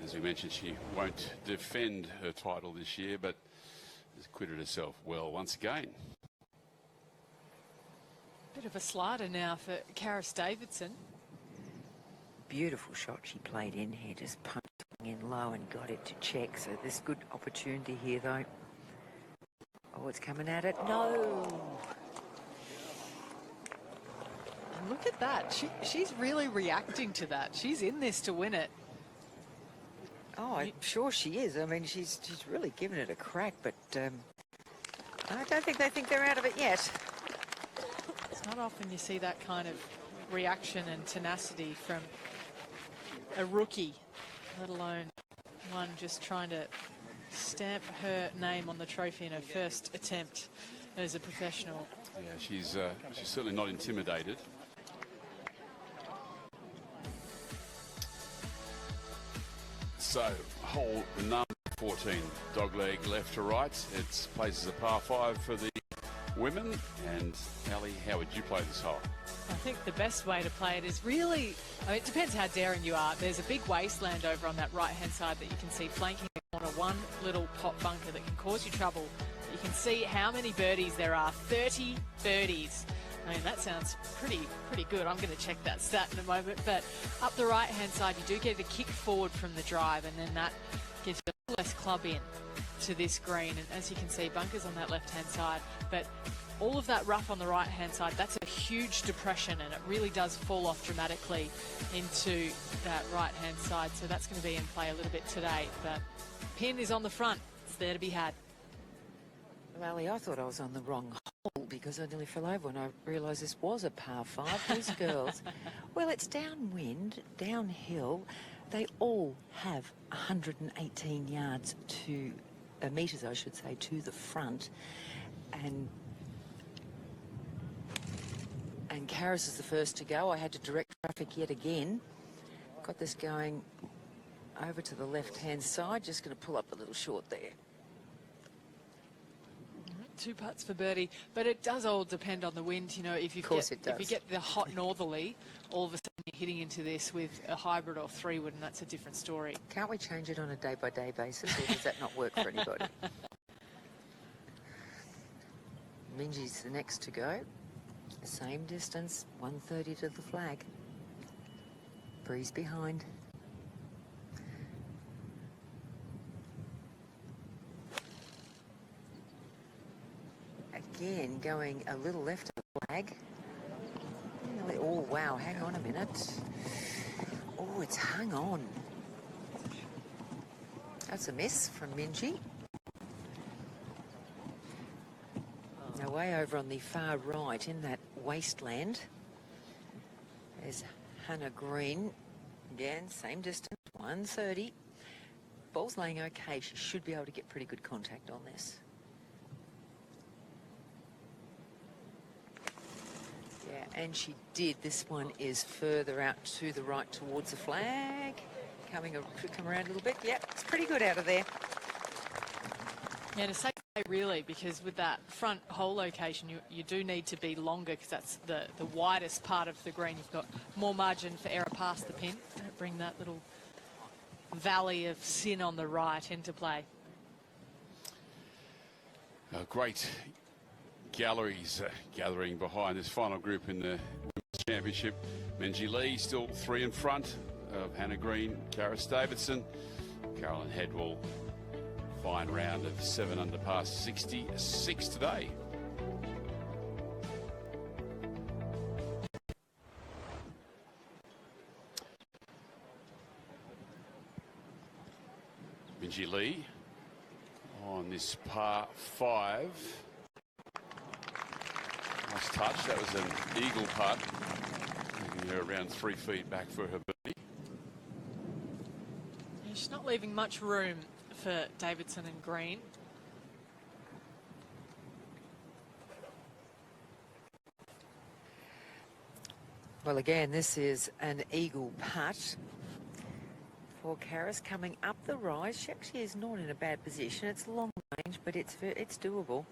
As we mentioned, she won't defend her title this year, but has acquitted herself well once again. Bit of a slider now for Karis Davidson. Beautiful shot she played in here, just punching in low and got it to check. So this good opportunity here, though. Oh, it's coming at it. No! And look at that. She's really reacting to that. She's in this to win it. Oh, I'm sure she is. I mean, she's really given it a crack, but I don't think they think they're out of it yet. It's not often you see that kind of reaction and tenacity from a rookie let alone one just trying to stamp her name on the trophy in her first attempt as a professional. Yeah, she's certainly not intimidated. So, hole number 14, dogleg left to right. It's places a par 5 for the women. And Ali, how would you play this hole? I think the best way to play it is really, I mean, it depends how daring you are. There's a big wasteland over on that right-hand side that you can see flanking the corner, one little pot bunker that can cause you trouble. You can see how many birdies there are, 30 birdies. I mean, that sounds pretty good. I'm going to check that stat in a moment. But up the right-hand side, you do get a kick forward from the drive, and then that gives you a little less club in to this green. And as you can see, bunkers on that left-hand side. But all of that rough on the right-hand side, that's a huge depression, and it really does fall off dramatically into that right-hand side. So that's going to be in play a little bit today. But pin is on the front. It's there to be had. Well, Ali, I thought I was on the wrong hole because I nearly fell over when I realised this was a par 5. These girls, well, it's downwind, downhill. They all have 118 yards to, metres, I should say, to the front. And Karis is the first to go. I had to direct traffic yet again. Got this going over to the left-hand side. Just going to pull up a little short there. 2 putts for birdie, but it does all depend on the wind. You know, if you get the hot northerly, all of a sudden you're hitting into this with a hybrid or 3-wood, and that's a different story. Can't we change it on a day-by-day basis, or does that not work for anybody? Minji's the next to go. Same distance, 130 to the flag. Breeze behind. Again, going a little left of the flag. Oh, wow, hang on a minute. Oh, it's hung on. That's a miss from Minji. Now, way over on the far right in that wasteland, there's Hannah Green. Again, same distance, 130. Ball's laying okay. She should be able to get pretty good contact on this. Yeah, and she did. This one is further out to the right towards the flag. Could come around a little bit. Yep, it's pretty good out of there. Yeah, to say really, because with that front hole location, you do need to be longer because that's the widest part of the green. You've got more margin for error past the pin. Bring that little valley of sin on the right into play. Great galleries gathering behind this final group in the Women's Championship. Minji Lee still 3 in front of Hannah Green, Karis Davidson. Carolyn Head will fine round of 7 under par 66 today. Minji Lee on this par 5. Nice touch. That was an eagle putt, taking her around 3 feet back for her birdie. She's not leaving much room for Davidson and Green. Well, again, this is an eagle putt for Karis coming up the rise. She actually is not in a bad position. It's long range, but it's doable.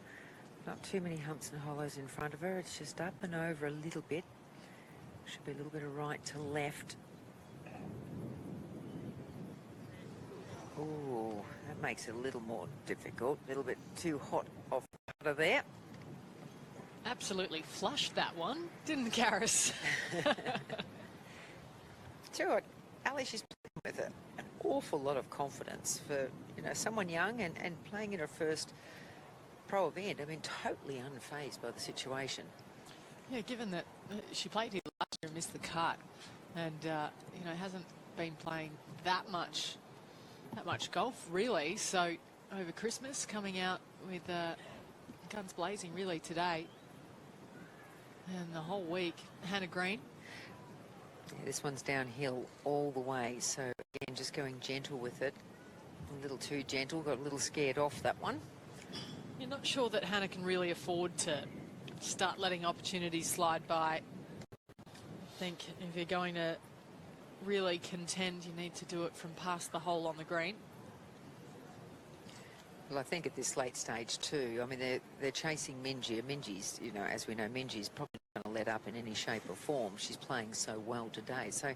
Not too many humps and hollows in front of her. It's just up and over a little bit. Should be a little bit of right to left. Oh, that makes it a little more difficult. A little bit too hot off out of there. Absolutely flushed that one, didn't Karis? Tell you what, Ali, she's playing with an awful lot of confidence for, you know, someone young and playing in her first pro event. I mean, totally unfazed by the situation. Yeah, given that she played here last year and missed the cut, and you know, hasn't been playing that much golf really. So over Christmas, coming out with guns blazing really today, and the whole week. Hannah Green. Yeah, this one's downhill all the way, so again just going gentle with it. A little too gentle, got a little scared off that one. You're not sure that Hannah can really afford to start letting opportunities slide by. I think if you're going to really contend, you need to do it from past the hole on the green. Well, I think at this late stage too, I mean, they're chasing Minjee. Minjee's, you know, as we know, Minjee's probably not going to let up in any shape or form. She's playing so well today. So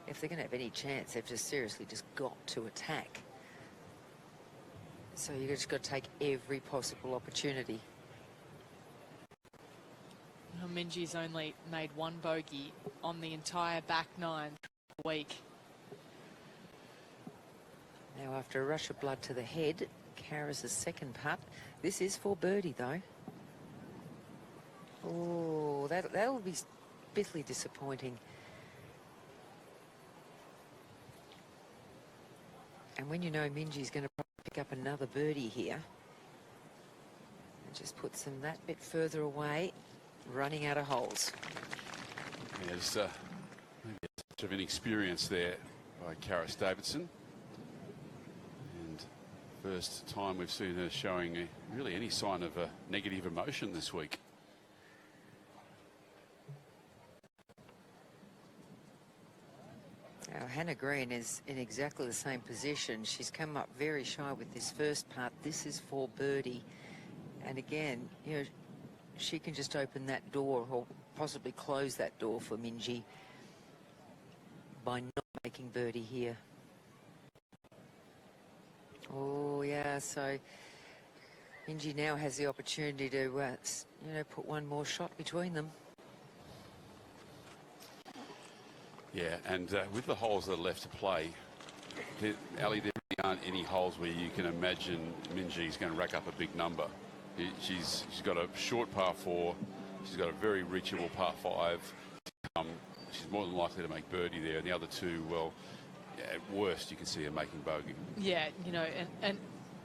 if they're going to have any chance, they've just seriously just got to attack. So you've just got to take every possible opportunity. Well, Minjee's only made one bogey on the entire back nine week. Now, after a rush of blood to the head, Karis' second putt. This is for birdie, though. Oh, that'll be bitterly disappointing. And when you know Minjee's going to pick up another birdie here, it just puts them that bit further away, running out of holes. Yeah, there's maybe a touch of inexperience there by Karis Davidson. And first time we've seen her showing really any sign of a negative emotion this week. Now, Hannah Green is in exactly the same position. She's come up very shy with this first putt. This is for birdie. And again, you know, she can just open that door or possibly close that door for Minjee by not making birdie here. Oh, yeah, so Minjee now has the opportunity to, you know, put one more shot between them. Yeah, and with the holes that are left to play, Ali, there really aren't any holes where you can imagine Minjee's going to rack up a big number. She's got a short par 4. She's got a very reachable par 5. She's more than likely to make birdie there. And the other two, well, at worst, you can see her making bogey. Yeah, you know, and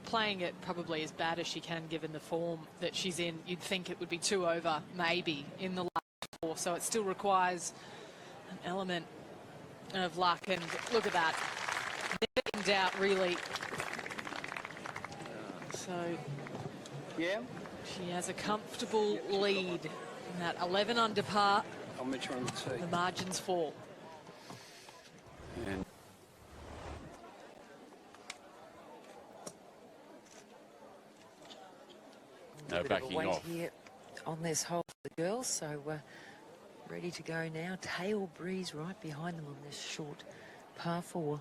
playing it probably as bad as she can given the form that she's in. You'd think it would be 2 over, maybe, in the last 4. So it still requires an element of luck. And look at that. In doubt, really. So Yeah? she has a comfortable lead in that 11 under par. I'll meet you on the tee. The margins fall. And no backing Wait off. here on this hole for the girls, so ready to go now. Tail breeze right behind them on this short par 4.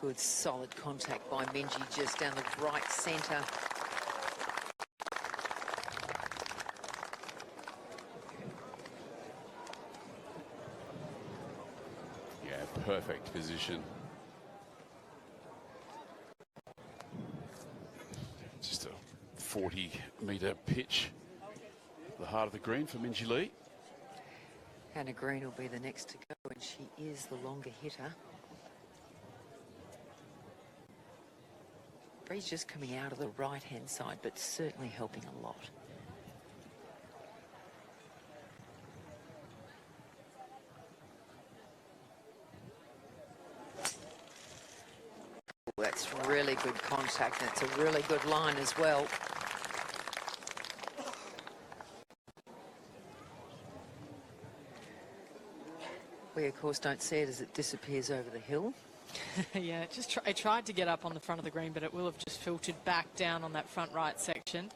Good solid contact by Minjee just down the right centre. Yeah, perfect position. Just a 40-metre pitch. The heart of the green for Minjee Lee. Hannah Green will be the next to go, and she is the longer hitter. Breeze just coming out of the right-hand side, but certainly helping a lot. Oh, that's really good contact, and it's a really good line as well. We, of course, don't see it as it disappears over the hill. Yeah, it tried to get up on the front of the green, but it will have just filtered back down on that front right section.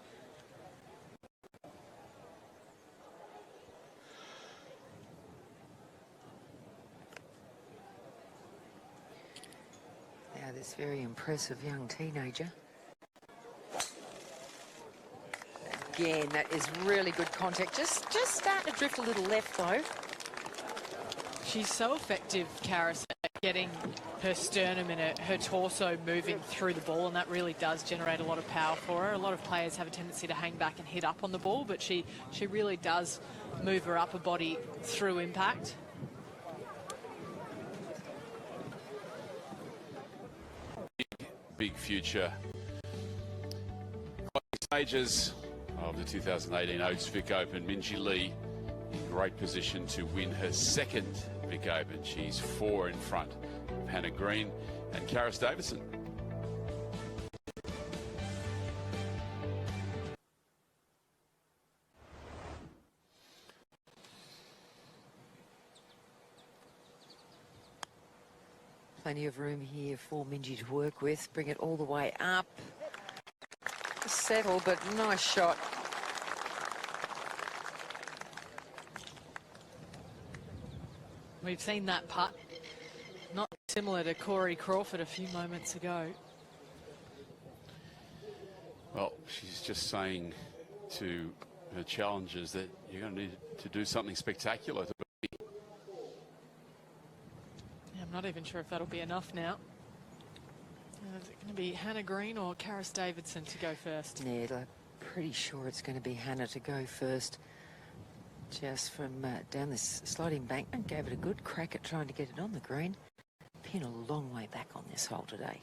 Now this very impressive young teenager. Again, that is really good contact. Just starting to drift a little left, though. She's so effective, Karis, at getting her sternum and her torso moving through the ball, and that really does generate a lot of power for her. A lot of players have a tendency to hang back and hit up on the ball, but she really does move her upper body through impact. Big future. Stages of the 2018 Oates Vic Open. Minjee Lee in great position to win her second Vic Open. She's 4 in front of Hannah Green and Karis Davidson. Plenty of room here for Minjee to work with. Bring it all the way up. Settle, but nice shot. We've seen that putt, not similar to Corey Crawford a few moments ago. Well, she's just saying to her challengers that you're going to need to do something spectacular to beat. Yeah, I'm not even sure if that'll be enough now. Is it going to be Hannah Green or Karis Davidson to go first? Yeah, I'm pretty sure it's going to be Hannah to go first. Just from down this sliding embankment, gave it a good crack at trying to get it on the green. Pin a long way back on this hole today.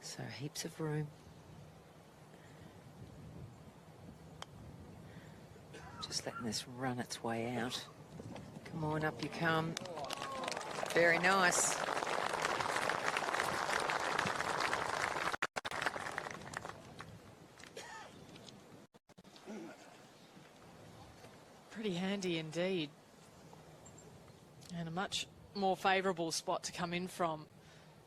So heaps of room. Just letting this run its way out. Come on, up you come. Very nice. Pretty handy indeed. And a much more favourable spot to come in from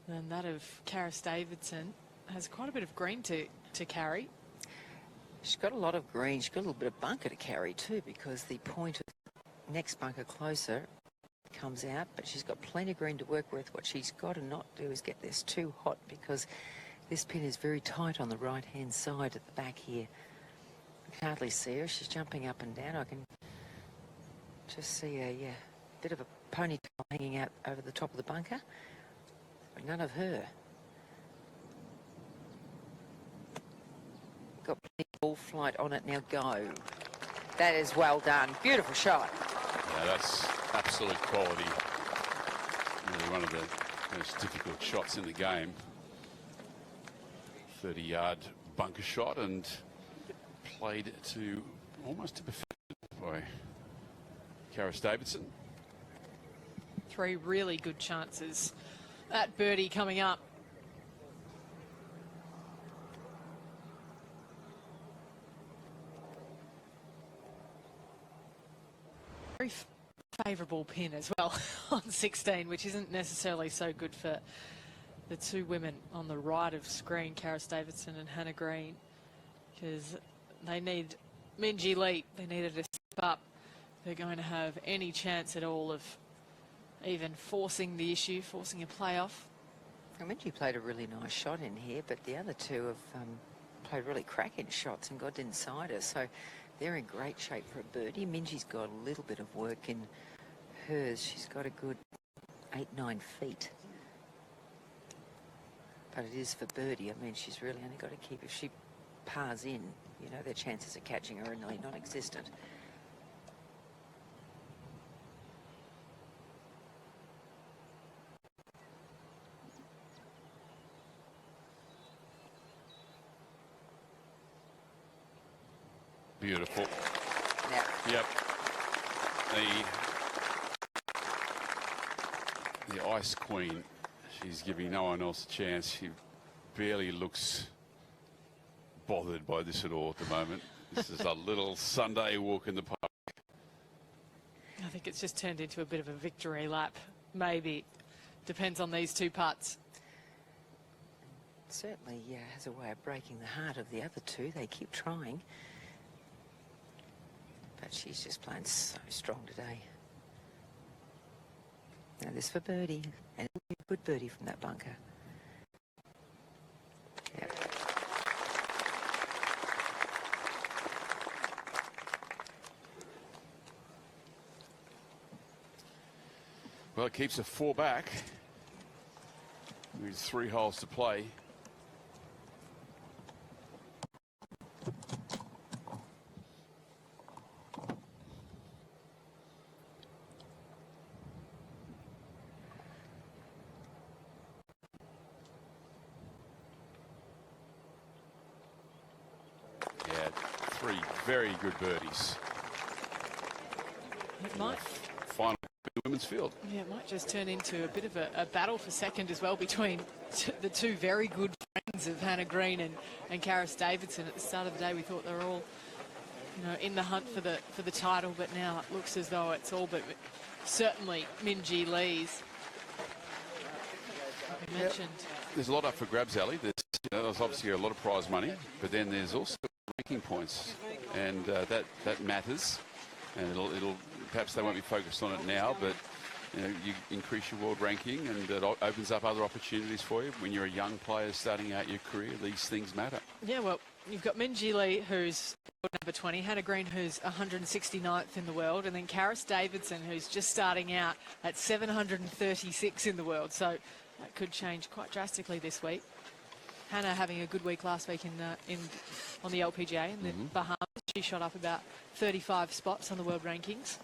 than that of Karis Davidson. Has quite a bit of green to carry. She's got a lot of green. She's got a little bit of bunker to carry too, because the point of next bunker closer comes out, but she's got plenty of green to work with. What she's got to not do is get this too hot, because this pin is very tight on the right-hand side at the back here. I can hardly see her. She's jumping up and down. I can just see a bit of a ponytail hanging out over the top of the bunker, but none of her. Got plenty of ball flight on it now. Go. That is well done. Beautiful shot. Yeah, that's absolute quality. Really one of the most difficult shots in the game. 30-yard bunker shot and played to almost to perfection by Karis Davidson. 3 really good chances at birdie coming up. Very favourable pin as well on 16, which isn't necessarily so good for the 2 women on the right of screen, Karis Davidson and Hannah Green, because they need Minjee Lee. They needed to step up. They're going to have any chance at all of even forcing the issue, forcing a playoff. Minjee played a really nice shot in here, but the other 2 have played really cracking shots and got inside her. So they're in great shape for a birdie. Minjee's got a little bit of work in hers. She's got a good 8-9 feet. But it is for birdie. I mean, she's really only got to keep, if she pars in, you know, their chances of catching her are nearly non-existent. Beautiful. Yeah. Yep. The Ice Queen, she's giving no one else a chance. She barely looks bothered by this at all at the moment. This is a little Sunday walk in the park. I think it's just turned into a bit of a victory lap, maybe. Depends on these 2 putts. Certainly has a way of breaking the heart of the other 2. They keep trying. But she's just playing so strong today. Now this for birdie, and it'll be a good birdie from that bunker. Yep. Well, it keeps a 4 back. With 3 holes to play. Yeah, 3 very good birdies. It might. Final in the women's field. Yeah, it might just turn into a bit of a battle for second as well between the two very good friends of Hannah Green and Karis Davidson. At the start of the day, we thought they were all, in the hunt for the title, but now it looks as though it's all but certainly Minjee Lee's. Like I mentioned. There's a lot up for grabs, Ali. There's obviously a lot of prize money, but then there's also ranking points, and that matters. And it'll perhaps they won't be focused on it now, but you increase your world ranking, and it opens up other opportunities for you. When you're a young player starting out your career, these things matter. Yeah, well, you've got Minjee Lee, who's number 20, Hannah Green, who's 169th in the world, and then Karis Davidson, who's just starting out at 736 in the world. So that could change quite drastically this week. Hannah having a good week last week on the LPGA in the Bahamas. She shot up about 35 spots on the world rankings.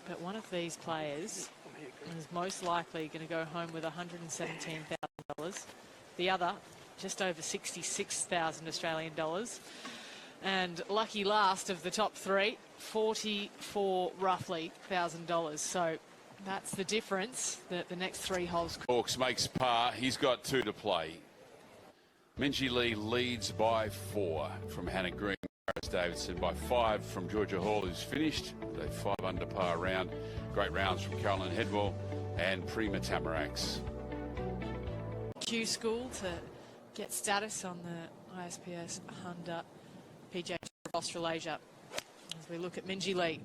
But one of these players is most likely going to go home with $117,000. The other, just over 66,000 Australian dollars. And lucky last of the top three, 44 roughly $1,000. So that's the difference that the next three holes. Hawks makes par. He's got 2 to play. Minjee Lee leads by 4 from Hannah Green. Karis Davidson by 5 from Georgia Hall, who's finished a 5 under par round. Great rounds from Caroline Headwell and Prima Tamarax. Q School to get status on the ISPS Honda PGA Tour of Australasia as we look at Minjee Lee.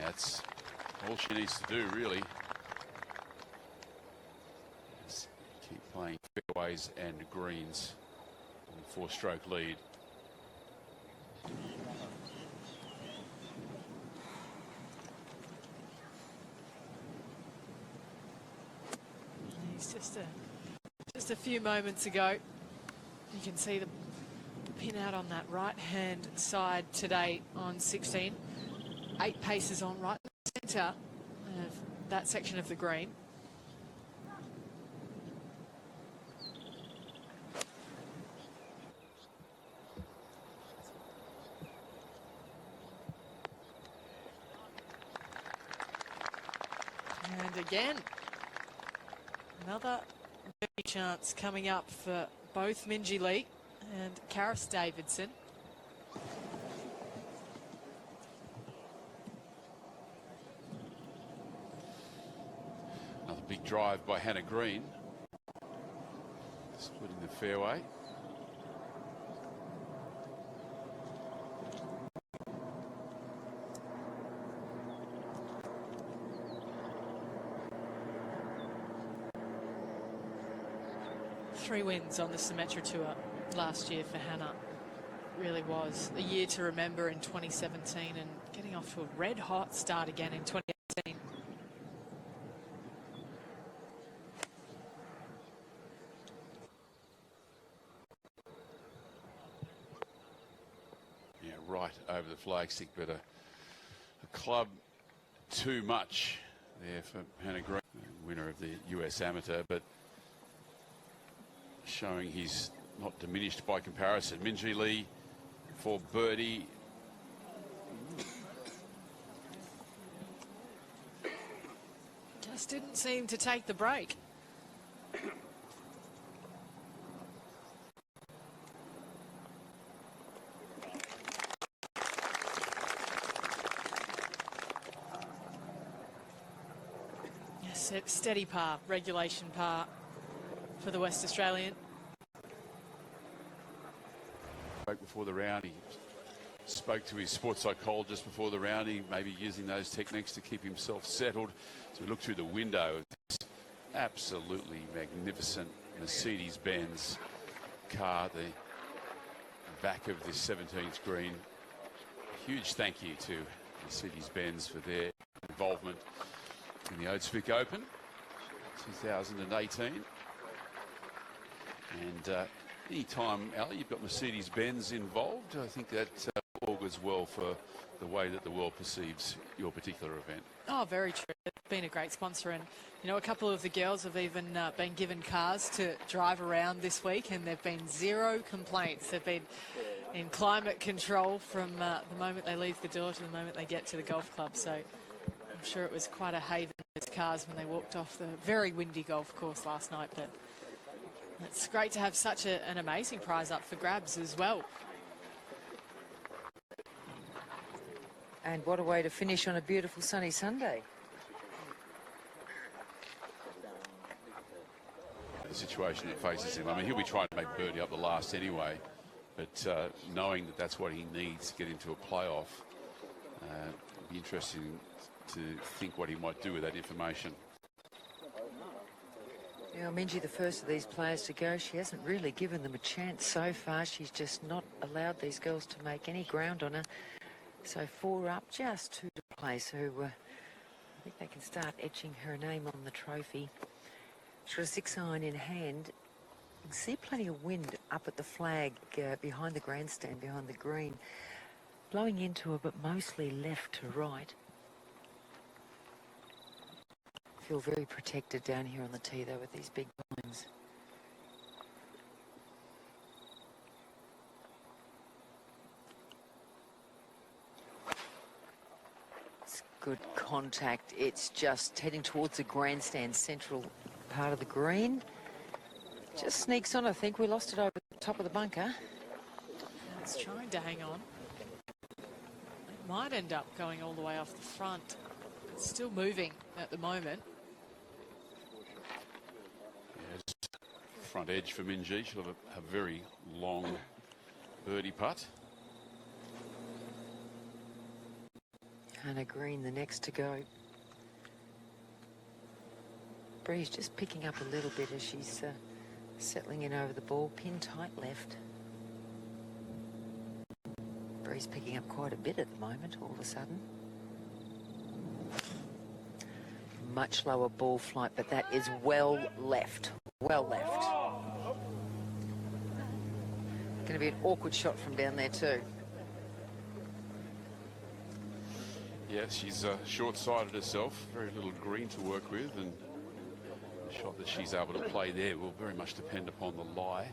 That's all she needs to do, really. Just keep playing fairways and greens. 4-stroke lead. He's just a few moments ago. You can see the pin out on that right-hand side today on 16. 8 paces on right in the centre of that section of the green. And again, another birdie chance coming up for both Minjee Lee and Karis Davidson. Another big drive by Hannah Green. Splitting the fairway. Three wins on the Symetra Tour last year for Hannah. Really was a year to remember in 2017 and getting off to a red hot start again in 2018. Yeah, right over the flagstick, but a club too much there for Hannah Green, winner of the US Amateur, but showing he's not diminished by comparison. Minjee Lee for birdie. Just didn't seem to take the break. Yes, steady par, regulation par for the West Australian. Before the round, he spoke to his sports psychologist before the round. He may be using those techniques to keep himself settled. So we look through the window of this absolutely magnificent Mercedes-Benz car, the back of this 17th green. Huge thank you to Mercedes-Benz for their involvement in the Oates Vic Open 2018. And Anytime, Ali, you've got Mercedes-Benz involved, I think that augurs well for the way that the world perceives your particular event. Oh, very true. It's been a great sponsor, and you know, a couple of the girls have even been given cars to drive around this week, and there've been zero complaints. They've been in climate control from the moment they leave the door to the moment they get to the golf club. So I'm sure it was quite a haven of those cars when they walked off the very windy golf course last night. But it's great to have such an amazing prize up for grabs as well. And what a way to finish on a beautiful sunny Sunday. The situation that faces him, I mean, he'll be trying to make birdie up the last anyway, but knowing that that's what he needs to get into a playoff, it'll be interesting to think what he might do with that information. Now, Minji, the first of these players to go, she hasn't really given them a chance so far. She's just not allowed these girls to make any ground on her. So 4 up, just 2 to play. So I think they can start etching her name on the trophy. She's got a 6-iron in hand. You can see plenty of wind up at the flag behind the grandstand, behind the green. Blowing into her, but mostly left to right. Feel very protected down here on the tee, though, with these big pines. It's good contact. It's just heading towards the grandstand central part of the green. Just sneaks on, I think. We lost it over the top of the bunker. It's trying to hang on. It might end up going all the way off the front. It's still moving at the moment. Front edge for Minji. She'll have a very long birdie putt. Hannah Green, the next to go. Breeze just picking up a little bit as she's settling in over the ball. Pin tight left. Breeze picking up quite a bit at the moment, all of a sudden. Much lower ball flight, but that is well left. Well left. Going to be an awkward shot from down there too. Yeah, she's short-sighted herself. Very little green to work with, and the shot that she's able to play there will very much depend upon the lie.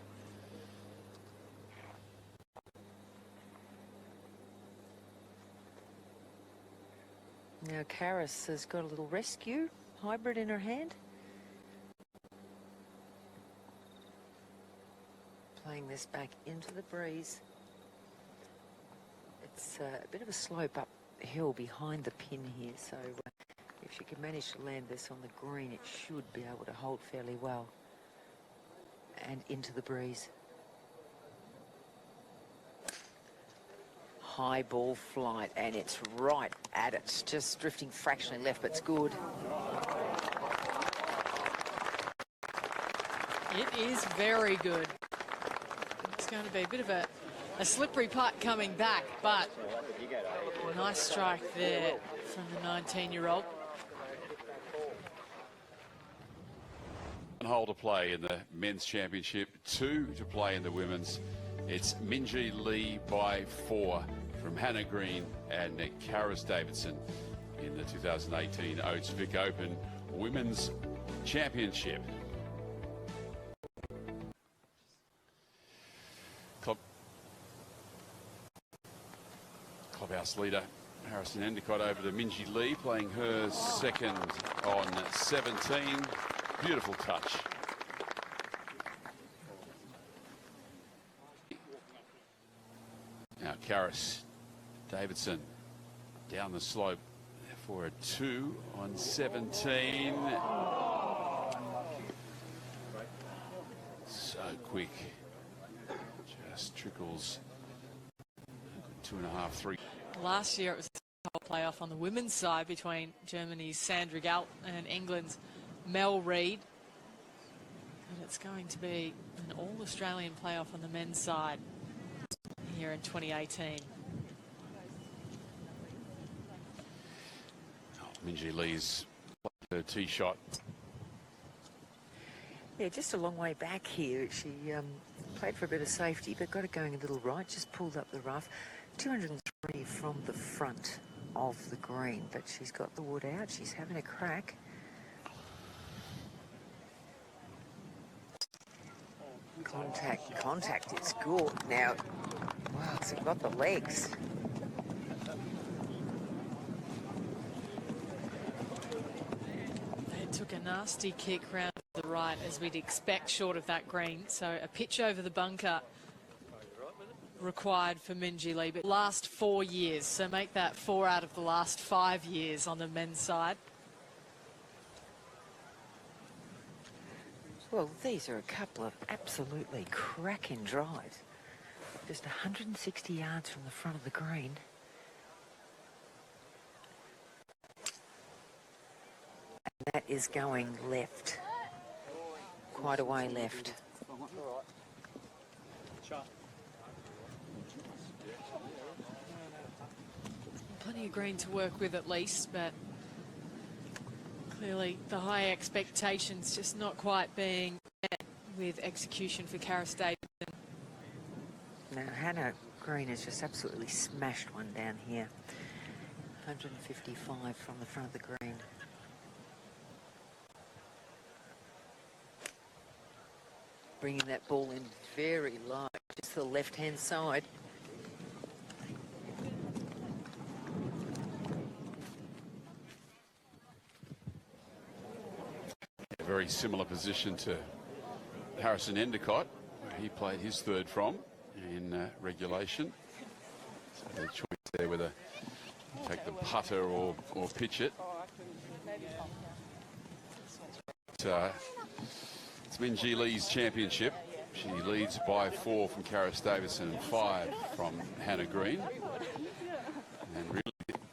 Now Karis has got a little rescue hybrid in her hand. Playing this back into the breeze. It's a bit of a slope uphill behind the pin here, so if she can manage to land this on the green, it should be able to hold fairly well. And into the breeze. High ball flight, and it's right at it. Just drifting fractionally left, but it's good. It is very good. It's going to be a bit of a slippery putt coming back, but a nice strike there from the 19-year-old. One hole to play in the men's championship, 2 to play in the women's. It's Minji Lee by 4 from Hannah Green and Karis Davidson in the 2018 Oates Vic Open Women's Championship. Clubhouse leader Harrison Endicott over to Minji Lee, playing her second on 17. Beautiful touch. Now Karis Davidson down the slope for a 2 on 17. So quick. Just trickles 2.5, 3. Last year it was a playoff on the women's side between Germany's Sandra Galt and England's Mel Reid. And it's going to be an all-Australian playoff on the men's side here in 2018. Minji Lee's her tee shot. Yeah, just a long way back here. She Played for a bit of safety, but got it going a little right. Just pulled up the rough. 203 from the front of the green, but she's got the wood out. She's having a crack. Contact is good. Now, wow, it's got the legs. They took a nasty kick round to the right, as we'd expect, short of that green. So a pitch over the bunker required for Minjee Lee, but last 4 years, so make that 4 out of the last 5 years on the men's side. Well, these are a couple of absolutely cracking drives. Just 160 yards from the front of the green. And that is going left. Quite a way left. Plenty of green to work with at least, but clearly the high expectations just not quite being met with execution for Karis Davidson. Now, Hannah Green has just absolutely smashed one down here. 155 from the front of the green. Bringing that ball in very low, just the left-hand side. A very similar position to Harrison Endicott, where he played his third from in regulation. So the choice there whether take the putter or pitch it. It's Minjee Lee's championship. She leads by 4 from Karis Davidson and 5 from Hannah Green. And really,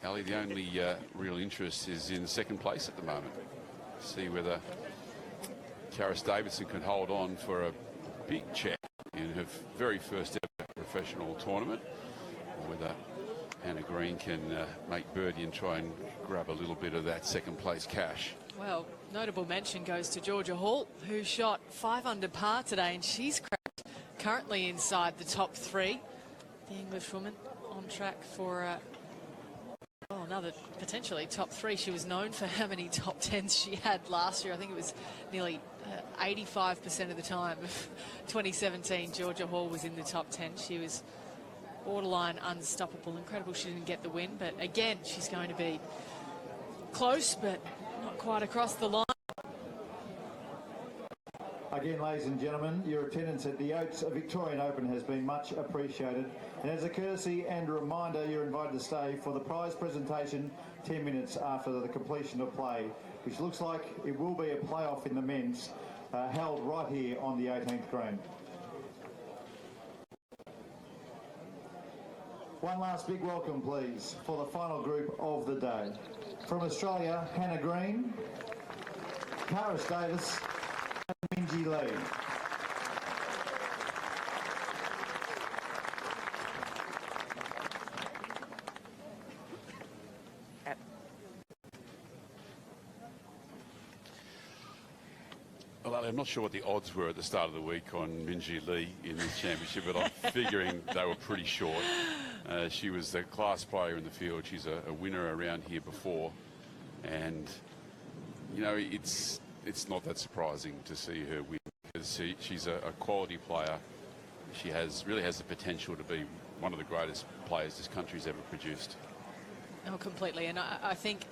Ali, the only real interest is in second place at the moment. See whether Karis Davidson can hold on for a big check in her very first ever professional tournament, or whether Hannah Green can make birdie and try and grab a little bit of that second place cash. Well, notable mention goes to Georgia Hall, who shot 5 under par today, and she's cracked currently inside the top 3. The Englishwoman on track for another potentially top 3. She was known for how many top 10s she had last year. I think it was nearly 85% of the time of 2017. Georgia Hall was in the top 10. She was borderline unstoppable. Incredible she didn't get the win, but again, she's going to be close, but not quite across the line. Again, ladies and gentlemen, your attendance at the Oates Victorian Open has been much appreciated. And as a courtesy and a reminder, you're invited to stay for the prize presentation 10 minutes after the completion of play, which looks like it will be a playoff in the men's, held right here on the 18th green. One last big welcome, please, for the final group of the day. From Australia, Hannah Green, Karis Davis, and Minjee Lee. Well, I'm not sure what the odds were at the start of the week on Minjee Lee in this championship, but I'm figuring they were pretty short. She was the class player in the field. She's a winner around here before. And, you know, it's not that surprising to see her win, because she's a quality player. She really has the potential to be one of the greatest players this country's ever produced. Oh, completely. And I think,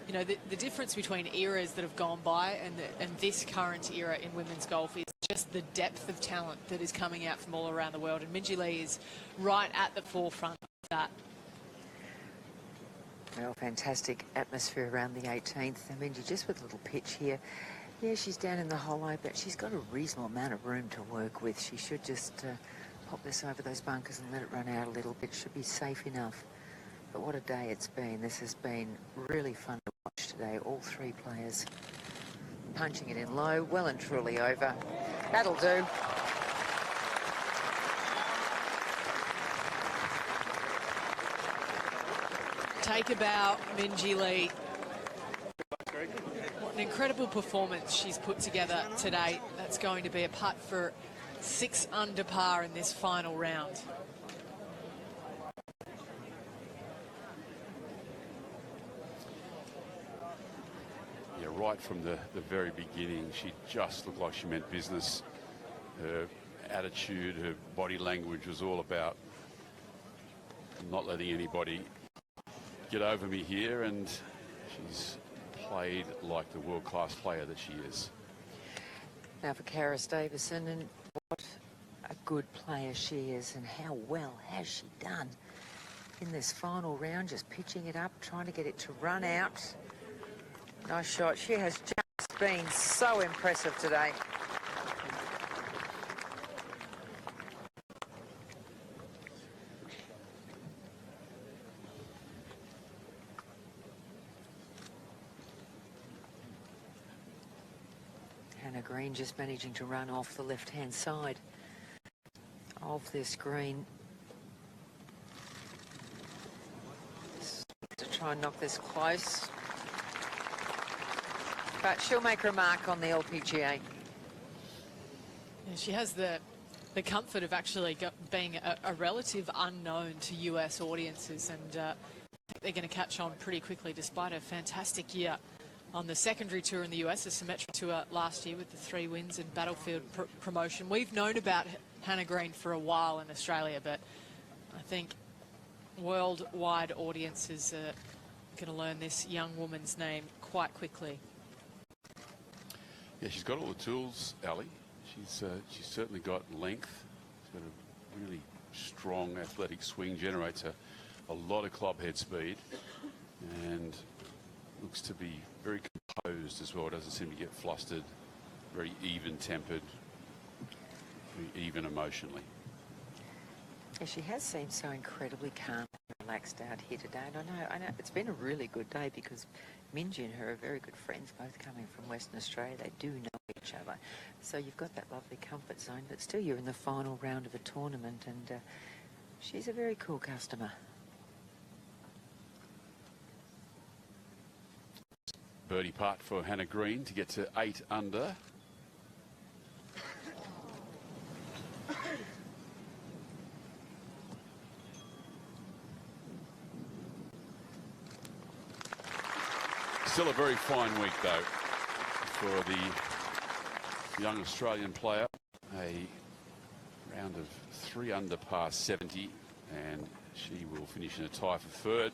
you know, the difference between eras that have gone by and this current era in women's golf is just the depth of talent that is coming out from all around the world. And Minjee Lee is right at the forefront of that. Well, fantastic atmosphere around the 18th. Minjee just with a little pitch here. Yeah, she's down in the hollow, but she's got a reasonable amount of room to work with. She should just pop this over those bunkers and let it run out a little bit. Should be safe enough. But what a day it's been. This has been really fun to watch today. All 3 players punching it in low, well and truly over. That'll do. Take a bow, Minjee Lee. What an incredible performance she's put together today. That's going to be a putt for 6 under par in this final round. Yeah, right from the very beginning, she just looked like she meant business. Her attitude, her body language was all about not letting anybody get over me here, and she's played like the world-class player that she is. Now for Karis Davison, and what a good player she is, and how well has she done in this final round, just pitching it up, trying to get it to run out. Nice shot. She has just been so impressive today. Hannah Green just managing to run off the left-hand side of this green. To try and knock this close. But she'll make her mark on the LPGA. Yeah, she has the comfort of actually being a relative unknown to US audiences, and I think they're going to catch on pretty quickly despite a fantastic year on the secondary tour in the US, the Symetra Tour last year with the 3 wins and Battlefield promotion. We've known about Hannah Green for a while in Australia, but I think worldwide audiences are going to learn this young woman's name quite quickly. Yeah, she's got all the tools, Ali. She's certainly got length. She's got a really strong athletic swing, generates a lot of club head speed, and looks to be very composed as well. Doesn't seem to get flustered. Very even-tempered, very even emotionally. Yeah, she has seemed so incredibly calm and relaxed out here today. And I know it's been a really good day because Minji and her are very good friends, both coming from Western Australia. They do know each other. So you've got that lovely comfort zone, but still you're in the final round of a tournament, and she's a very cool customer. Birdie putt for Hannah Green to get to 8 under. Still a very fine week, though, for the young Australian player. A round of 3 under par 70, and she will finish in a tie for third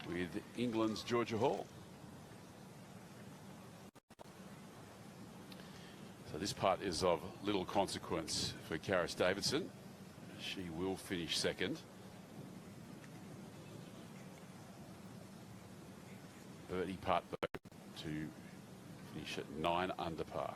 with England's Georgia Hall. So this part is of little consequence for Karis Davison. She will finish second. Birdie putt, though, to finish at 9 under par.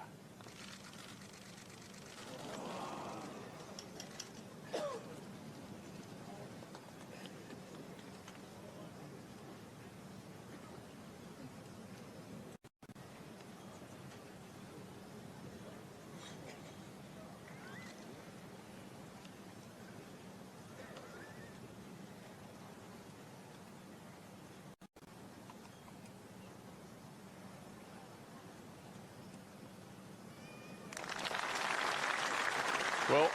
Well,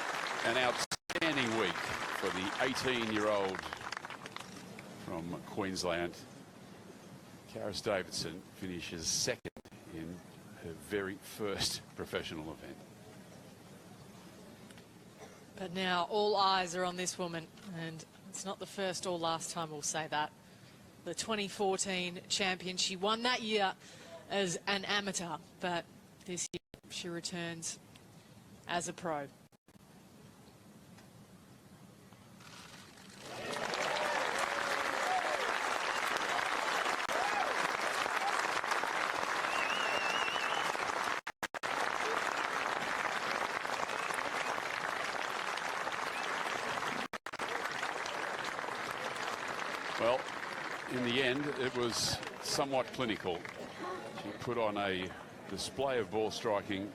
an outstanding week for the 18-year-old from Queensland. Karis Davison finishes second in her very first professional event. But now all eyes are on this woman, and it's not the first or last time we'll say that. The 2014 champion, she won that year as an amateur, but this year she returns as a pro. Well, in the end, it was somewhat clinical. She put on a display of ball striking,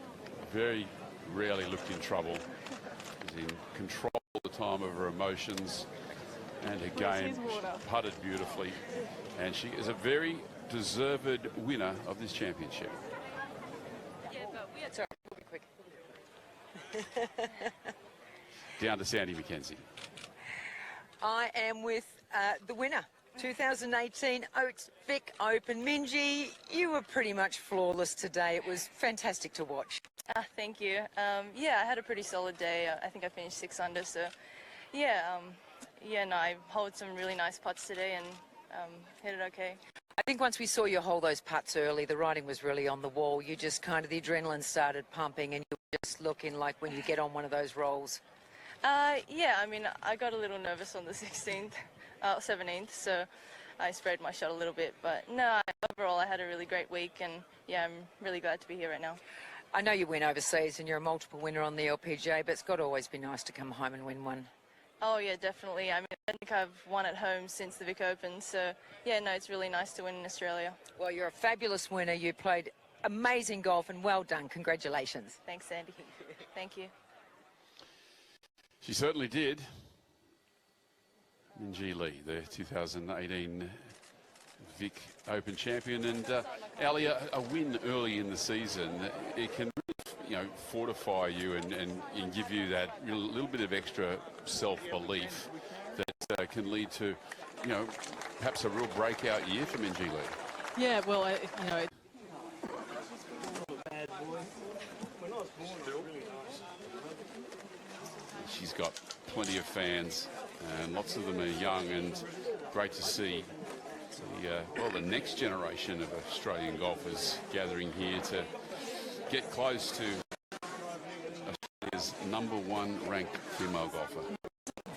very rarely looked in trouble. Was in control all the time of her emotions and her game. She putted beautifully, and she is a very deserved winner of this championship. Yeah, but sorry, we'll be quick. Down to Sandy McKenzie. I am with the winner, 2018 Oates Vic Open. Minji, you were pretty much flawless today. It was fantastic to watch. Thank you. Yeah, I had a pretty solid day. I think I finished 6 under, so yeah, no, I holed some really nice putts today and hit it okay. I think once we saw you hold those putts early, the writing was really on the wall. You just kind of, the adrenaline started pumping and you were just looking like when you get on one of those rolls. Yeah, I mean, I got a little nervous on the 17th, so I sprayed my shot a little bit. But no, overall, I had a really great week, and yeah, I'm really glad to be here right now. I know you win overseas and you're a multiple winner on the LPGA, but it's got to always be nice to come home and win one. Oh, yeah, definitely. I mean, I think I've won at home since the Vic Open, so yeah, no, it's really nice to win in Australia. Well, you're a fabulous winner. You played amazing golf, and well done. Congratulations. Thanks, Sandy. Thank you. She certainly did. Minji Lee, the 2018 Vic Open champion, and Ali, a win early in the season, it can really, you know, fortify you and give you that little bit of extra self-belief that can lead to, you know, perhaps a real breakout year for Minji Lee. Yeah, well, you know. She's got plenty of fans, and lots of them are young, and great to see the next generation of Australian golfers gathering here to get close to Australia's #1 ranked female golfer.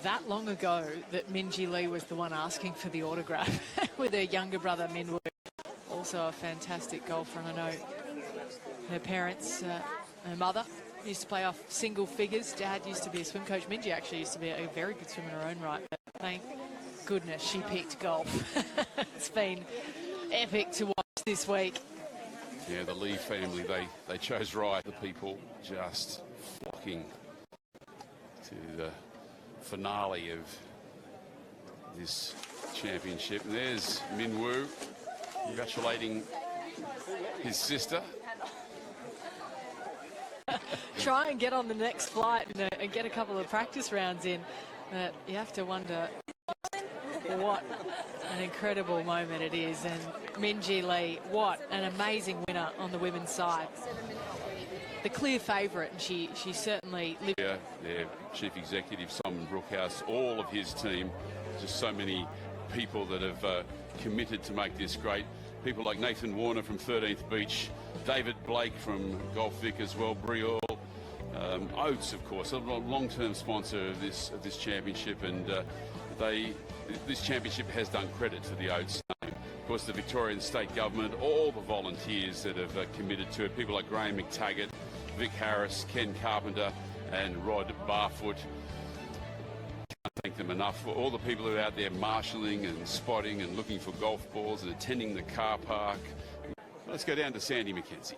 That long ago that Minji Lee was the one asking for the autograph with her younger brother Minwoo, also a fantastic golfer, and I know her parents, her mother used to play off single figures. Dad used to be a swim coach. Minji actually used to be a very good swimmer in her own right, but thank goodness she picked golf. It's been epic to watch this week. Yeah, the Lee family, they chose right. The people just flocking to the finale of this championship. And there's Minwoo congratulating his sister. Try and get on the next flight and get a couple of practice rounds in. But you have to wonder what an incredible moment it is. And Minji Lee, what an amazing winner on the women's side. The clear favourite, and she certainly lived. Yeah, their chief executive, Simon Brookhouse, all of his team, just so many people that have committed to make this great. People like Nathan Warner from 13th Beach, David Blake from Golf Vic as well, Briol, Oates, of course, a long-term sponsor of this championship, and this championship has done credit to the Oates name. Of course, the Victorian State Government, all the volunteers that have committed to it, people like Graham McTaggart, Vic Harris, Ken Carpenter, and Rod Barfoot. Can't thank them enough for all the people who are out there marshalling and spotting and looking for golf balls and attending the car park. Let's go down to Sandy McKenzie.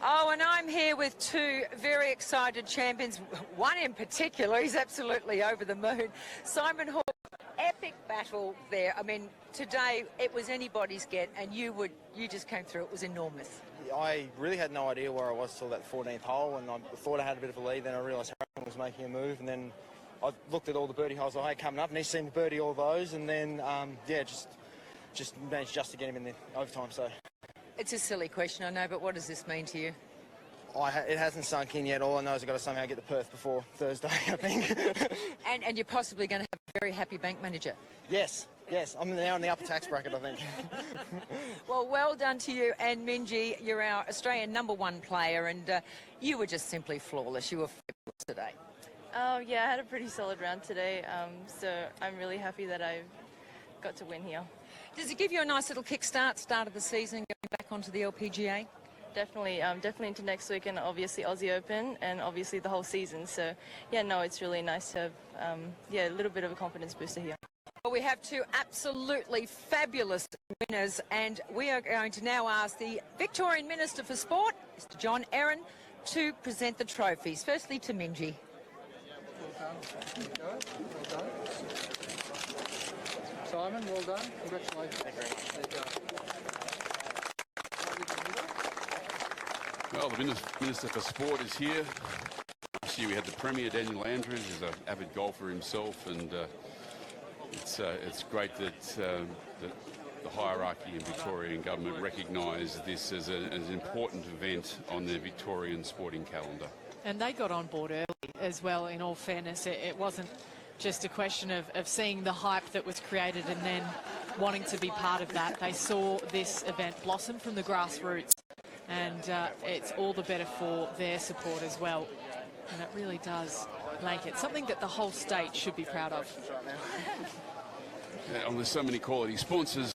Oh, and I'm here with two very excited champions. One in particular, he's absolutely over the moon. Simon Hall, epic battle there. I mean, today it was anybody's get, and you just came through. It was enormous. I really had no idea where I was till that 14th hole, and I thought I had a bit of a lead. Then I realised Harrison was making a move, and then I looked at all the birdie holes I had coming up, and he seemed to birdie all those, and then just managed to get him in the overtime. So it's a silly question, I know, but what does this mean to you? It hasn't sunk in yet. All I know is I've got to somehow get to Perth before Thursday, I think. and you're possibly going to have a very happy bank manager. Yes. I'm now in the upper tax bracket, I think. Well done to you. And Minji, you're our Australian #1 player, and you were just simply flawless. You were fabulous today. Oh, yeah, I had a pretty solid round today, so I'm really happy that I got to win here. Does it give you a nice little kickstart, start of the season, going back onto the LPGA? Definitely into next week, and obviously Aussie Open, and obviously the whole season. So, yeah, no, it's really nice to have, a little bit of a confidence booster here. Well, we have two absolutely fabulous winners, and we are going to now ask the Victorian Minister for Sport, Mr. John Aaron, to present the trophies. Firstly to Minji. Well done. Simon, well done. Congratulations. There you go. Well, the Minister for Sport is here. year we had the Premier, Daniel Andrews, who's an avid golfer himself, and it's great that the hierarchy in Victorian government recognise this as an important event on their Victorian sporting calendar. And they got on board early as well, in all fairness. It wasn't just a question of seeing the hype that was created and then wanting to be part of that. They saw this event blossom from the grassroots, and it's all the better for their support as well. And it really does make it something that the whole state should be proud of. And there's so many quality sponsors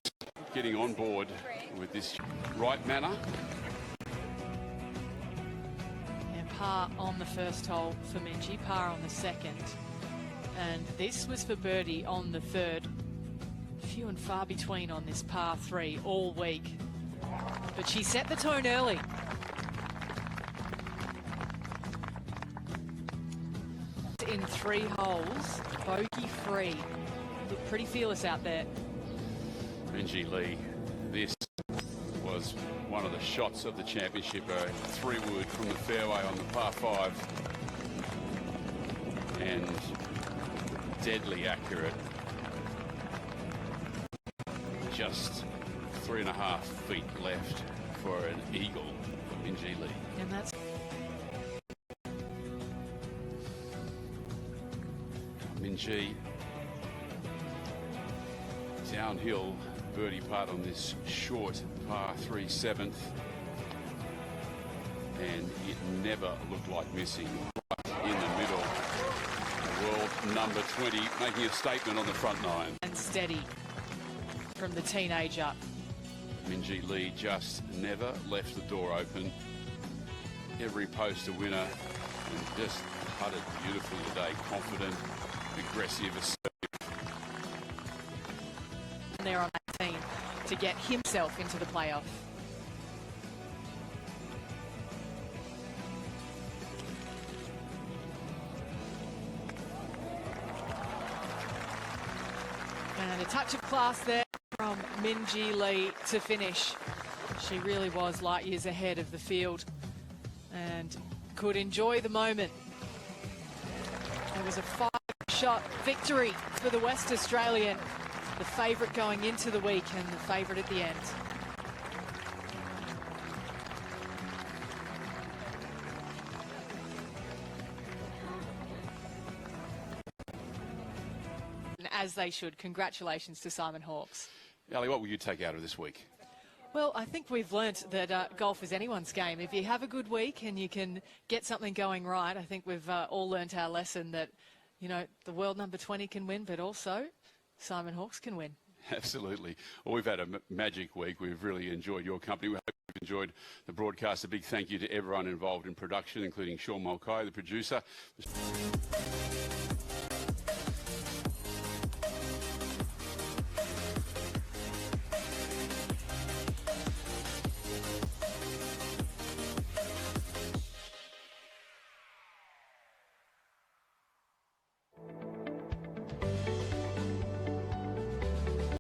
getting on board with this right manner. And par on the first hole for Minjee, par on the second. And this was for birdie on the third. Few and far between on this par 3 all week. But she set the tone early. In 3 holes, bogey free. Looked pretty fearless out there. Minjee Lee, this was one of the shots of the championship, a 3-wood from the fairway on the par 5. And deadly accurate. Just 3.5 feet left for an eagle for Minjee Lee. And that's Minjee downhill birdie putt on this short par 3 7th, and it never looked like missing. Right in the middle, the world number 20 making a statement on the front 9. and steady from the teenager. Minjee Lee just never left the door open. Every post a winner, and just putted beautifully today. Confident, aggressive, assertive. And they're on 18 to get himself into the playoff. And a touch of class there from Minjee Lee to finish. She really was light years ahead of the field and could enjoy the moment. It was a 5-shot victory for the West Australian, the favourite going into the week and the favourite at the end. As they should. Congratulations to Simon Hawkes. Ali, what will you take out of this week? Well, I think we've learnt that golf is anyone's game. If you have a good week and you can get something going right, I think we've all learnt our lesson that, you know, the world number 20 can win, but also Simon Hawkes can win. Absolutely. Well, we've had a magic week. We've really enjoyed your company. We hope you've enjoyed the broadcast. A big thank you to everyone involved in production, including Sean Mulcahy, the producer.